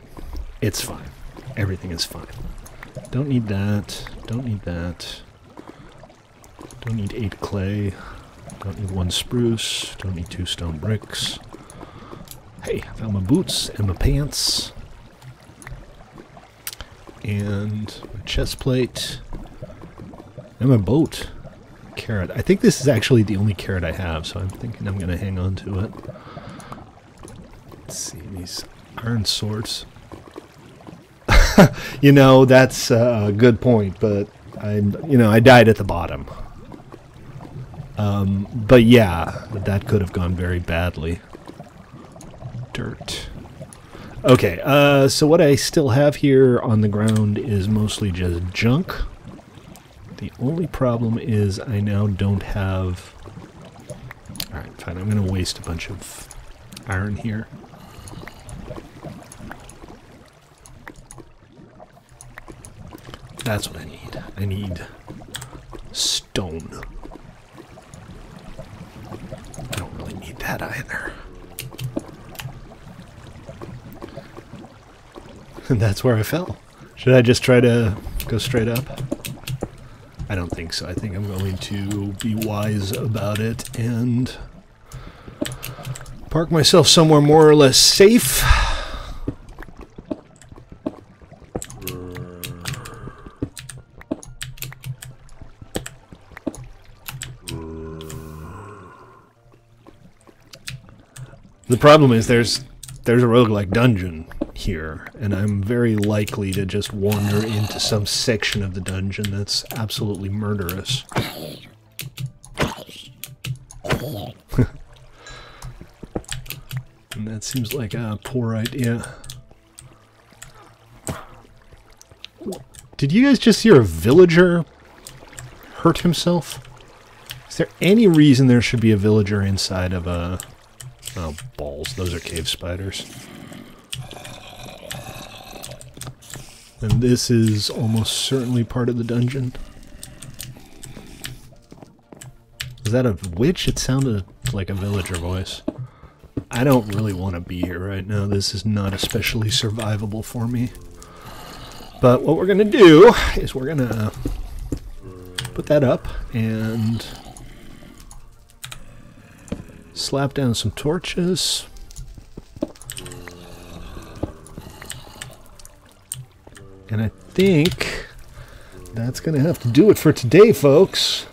It's fine. Everything is fine. Don't need that. Don't need that. Don't need 8 clay. Don't need 1 spruce. Don't need 2 stone bricks. Hey, I found my boots and my pants. And my chest plate. And my boat. Carrot. I think this is actually the only carrot I have, so I'm thinking I'm going to hang on to it. Let's see, these iron swords. You know, that's a good point, but I died at the bottom. But yeah, that could have gone very badly. Dirt. Okay, so what I still have here on the ground is mostly just junk. The only problem is I now don't have... Alright, fine, I'm going to waste a bunch of iron here. That's what I need. I need stone. I don't really need that either. And that's where I fell. Should I just try to go straight up? I don't think so. I think I'm going to be wise about it and park myself somewhere more or less safe. The problem is there's a roguelike dungeon here, and I'm very likely to just wander into some section of the dungeon that's absolutely murderous. And that seems like a poor idea. Did you guys just hear a villager hurt himself? Is there any reason there should be a villager inside of a... Oh, balls. Those are cave spiders. And this is almost certainly part of the dungeon. Was that a witch? It sounded like a villager voice. I don't really want to be here right now. This is not especially survivable for me. But what we're going to do is we're going to put that up and slap down some torches. And I think that's going to have to do it for today, folks.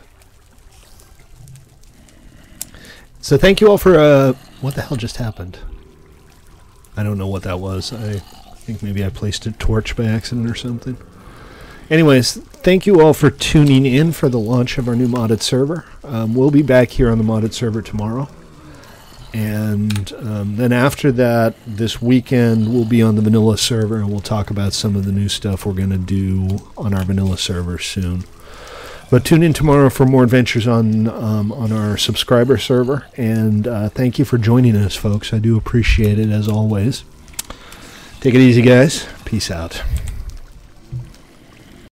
So thank you all for, what the hell just happened? I don't know what that was. I think maybe I placed a torch by accident or something. Anyways, thank you all for tuning in for the launch of our new modded server. We'll be back here on the modded server tomorrow. And then after that, this weekend, we'll be on the vanilla server, and we'll talk about some of the new stuff we're going to do on our vanilla server soon. But tune in tomorrow for more adventures on our subscriber server. And thank you for joining us, folks. I do appreciate it, as always. Take it easy, guys. Peace out.